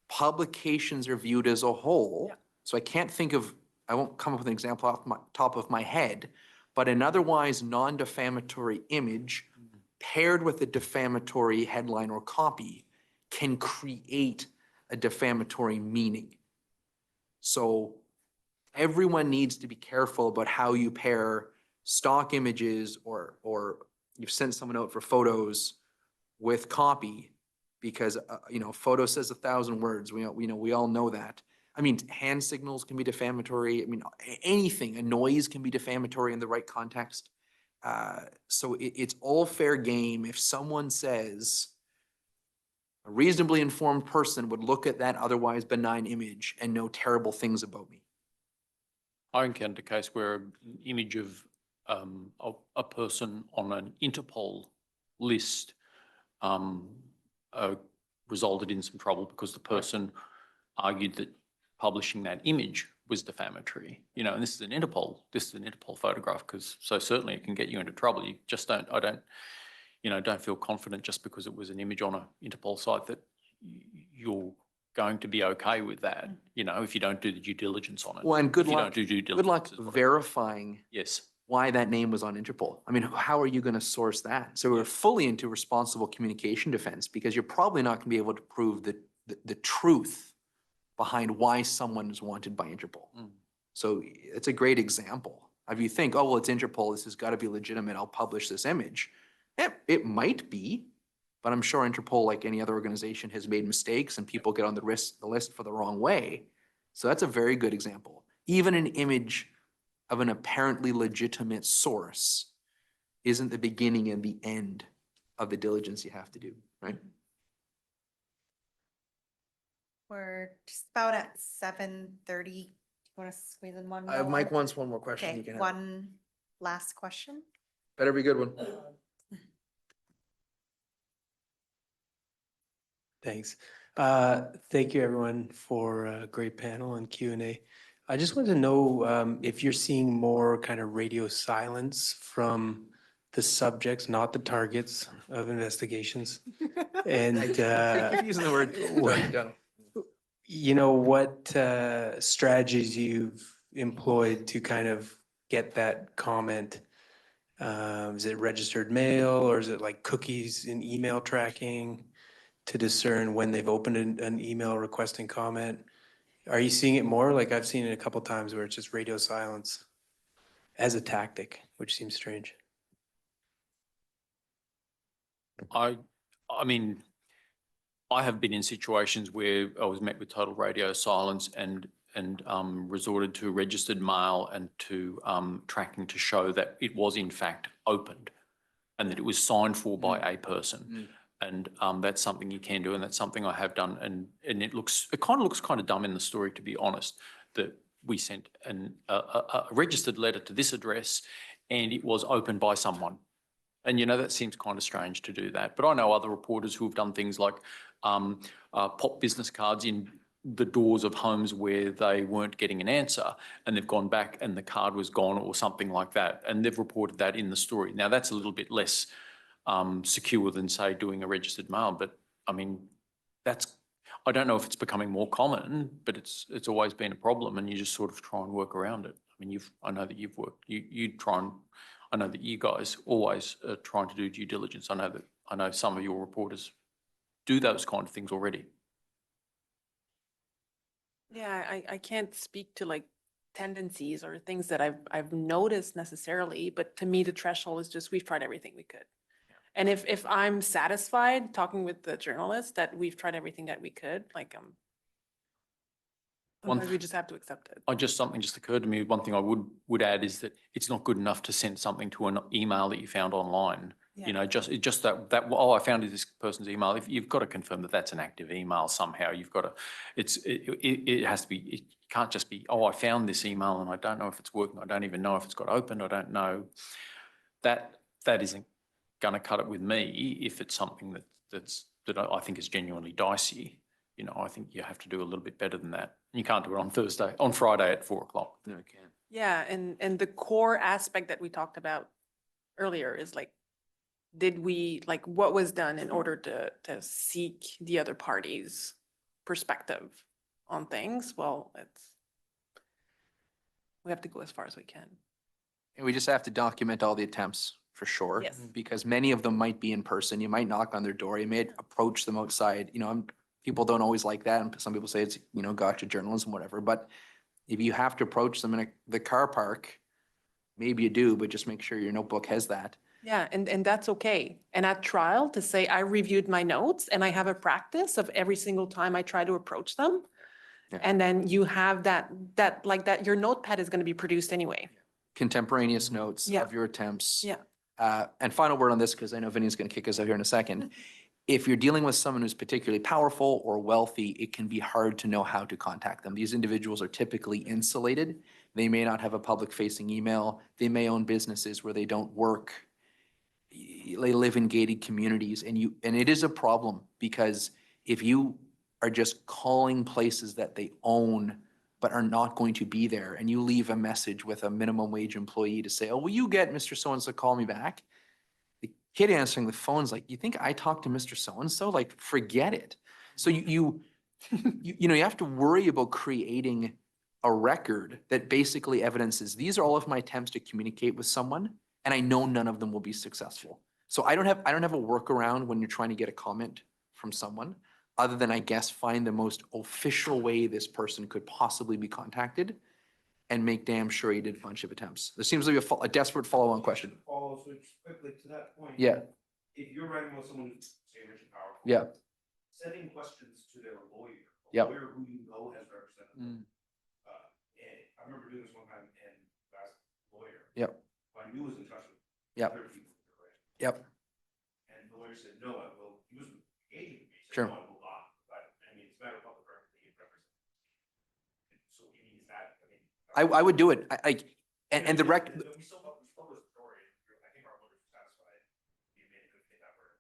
C: publications are viewed as a whole. Yeah. So I won't come up with an example off the top of my head, but an otherwise non-defamatory image paired with a defamatory headline or copy can create a defamatory meaning. So everyone needs to be careful about how you pair stock images or you've sent someone out for photos with copy, because you know, photo says 1,000 words. We all know that. I mean, hand signals can be defamatory. I mean, anything, a noise can be defamatory in the right context. So it's all fair game if someone says a reasonably informed person would look at that otherwise benign image and know terrible things about me.
E: I encountered a case where an image of a person on an Interpol list resulted in some trouble because the person argued that publishing that image was defamatory. You know, and this is an Interpol photograph, because so certainly it can get you into trouble. You just don't feel confident just because it was an image on an Interpol site that you're going to be okay with that, you know, if you don't do the due diligence on it.
C: Well, and good luck
E: diligence
C: verifying
E: yes,
C: why that name was on Interpol. I mean, how are you going to source that? So we're fully into responsible communication defense, because you're probably not going to be able to prove that the truth behind why someone is wanted by Interpol. So it's a great example of you think, oh, well, it's Interpol, this has got to be legitimate, I'll publish this image. It might be, but I'm sure Interpol, like any other organization, has made mistakes and people get on the list for the wrong way. So that's a very good example. Even an image of an apparently legitimate source isn't the beginning and the end of the diligence you have to do, right?
A: We're just about at 7:30. You want to squeeze in one more?
C: Mike wants one more question.
A: Okay,
C: You can have it.
A: one last question.
C: Better be a good one.
K: Thanks. Thank you, everyone, for a great panel and Q&A. I just want to know if you're seeing more kind of radio silence from the subjects, not the targets of investigations. And,
C: Keep using the word.
K: you know, what strategies you've employed to kind of get that comment? Is it registered mail, or is it like cookies in email tracking to discern when they've opened an email requesting comment? Are you seeing it more? Like I've seen it a couple times where it's just radio silence as a tactic, which seems strange.
E: I mean, I have been in situations where I was met with total radio silence and resorted to registered mail and to tracking to show that it was in fact opened and that it was signed for by a person. And that's something you can do, and that's something I have done. And it kind of looks kind of dumb in the story, to be honest, that we sent a registered letter to this address and it was opened by someone. And, you know, that seems kind of strange to do that. But I know other reporters who have done things like pop business cards in the doors of homes where they weren't getting an answer, and they've gone back and the card was gone or something like that. And they've reported that in the story. Now, that's a little bit less secure than, say, doing a registered mail. But, I mean, I don't know if it's becoming more common, but it's always been a problem, and you just sort of try and work around it. I mean, I know that you've worked, I know that you guys always are trying to do due diligence. I know some of your reporters do those kind of things already.
D: Yeah, I can't speak to like tendencies or things that I've noticed necessarily, but to me, the threshold is just, we've tried everything we could. And if I'm satisfied talking with the journalist that we've tried everything that we could, like, sometimes we just have to accept it.
E: Something just occurred to me. One thing I would add is that it's not good enough to send something to an email that you found online. You know, just that, oh, I found this person's email. If you've got to confirm that that's an active email somehow, you've got to, it has to be, it can't just be, oh, I found this email and I don't know if it's working. I don't even know if it's got opened. I don't know. That isn't going to cut it with me if it's something that I think is genuinely dicey. You know, I think you have to do a little bit better than that. You can't do it on Friday at 4 o'clock.
C: No, you can't.
D: Yeah, and the core aspect that we talked about earlier is like, what was done in order to seek the other party's perspective on things? Well, we have to go as far as we can.
C: And we just have to document all the attempts for sure.
D: Yes.
C: Because many of them might be in person. You might knock on their door. You may approach them outside. You know, people don't always like that. And some people say it's, you know, gotcha journalism, whatever. But if you have to approach them in the car park, maybe you do, but just make sure your notebook has that.
D: Yeah, and that's okay. And at trial, to say I reviewed my notes and I have a practice of every single time I try to approach them.
C: Yeah.
D: And then you have that your notepad is going to be produced anyway.
C: Contemporaneous notes
D: Yeah.
C: of your attempts.
D: Yeah.
C: And final word on this, because I know Vinny's going to kick us out here in a second. If you're dealing with someone who's particularly powerful or wealthy, it can be hard to know how to contact them. These individuals are typically insulated. They may not have a public-facing email. They may own businesses where they don't work. They live in gated communities, and it is a problem, because if you are just calling places that they own but are not going to be there, and you leave a message with a minimum wage employee to say, oh, will you get Mr. So-and-so call me back? The kid answering the phone's like, you think I talked to Mr. So-and-so? Like, forget it. So you have to worry about creating a record that basically evidences these are all of my attempts to communicate with someone, and I know none of them will be successful. So I don't have a workaround when you're trying to get a comment from someone. other than, I guess, find the most official way this person could possibly be contacted and make damn sure he did a bunch of attempts. There seems to be a desperate follow-on question.
L: Follow switch quickly to that point.
C: Yeah,
L: If you're writing about someone who's say rich and powerful.
C: yeah.
L: Sending questions to their lawyer. a
C: Yep.
L: Lawyer who you know has represented them.
C: Mm.
L: And I remember doing this one time and asked the lawyer.
C: Yep.
L: Who I knew was in touch with.
C: Yep.
L: other people, right?
C: Yep.
L: And the lawyer said, no, I will, he was engaging with me. He said,
C: Sure.
L: "No, I will not." But I mean, it's a matter of public record that he represents. So I mean, is that, I mean.
C: I would do it. And the rec,
L: We still publish the story. I think our lawyers are satisfied. We made a good thing that we're.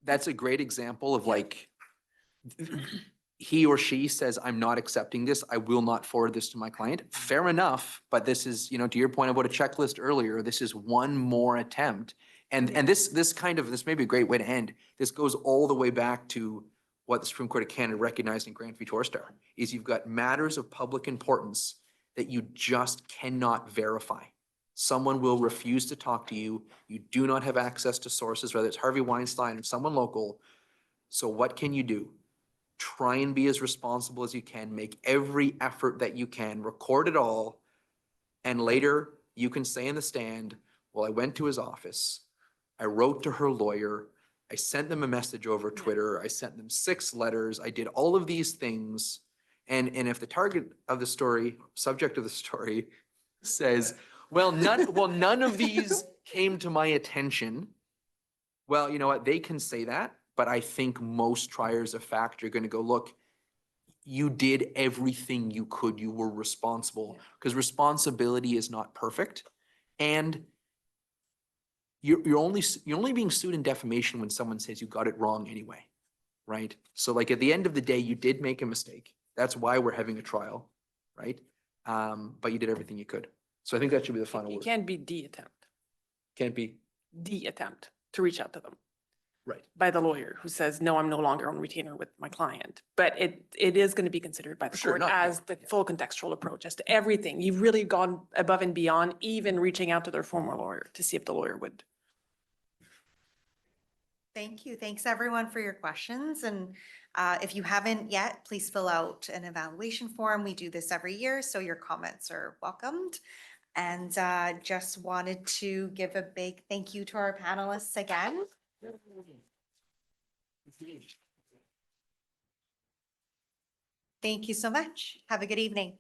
C: that's a great example of like, he or she says, I'm not accepting this. I will not forward this to my client. Fair enough, but this is, you know, to your point about a checklist earlier, this is one more attempt. And this may be a great way to end. This goes all the way back to what the Supreme Court of Canada recognized in Grant v. Torstar, is you've got matters of public importance that you just cannot verify. Someone will refuse to talk to you. You do not have access to sources, whether it's Harvey Weinstein or someone local. So what can you do? Try and be as responsible as you can. Make every effort that you can. Record it all. And later you can say in the stand, well, I went to his office. I wrote to her lawyer. I sent them a message over Twitter. I sent them 6 letters. I did all of these things. And if the target of the story, subject of the story says, well, none of these came to my attention. Well, you know what? They can say that, but I think most triers of fact are going to go, look, you did everything you could. You were responsible, because responsibility is not perfect. And you're only being sued in defamation when someone says you got it wrong anyway, right? So like at the end of the day, you did make a mistake. That's why we're having a trial, right? But you did everything you could. So I think that should be the final
D: It
C: word.
D: can't be the attempt,
C: Can't be,
D: the attempt to reach out to them
C: right.
D: by the lawyer who says, no, I'm no longer on retainer with my client. But it is going to be considered by the
C: Sure,
D: court
C: not-
D: as the full contextual approach as to everything. You've really gone above and beyond, even reaching out to their former lawyer to see if the lawyer would.
A: Thank you. Thanks everyone for your questions. And if you haven't yet, please fill out an evaluation form. We do this every year, so your comments are welcomed. And just wanted to give a big thank you to our panelists again. Thank you so much. Have a good evening.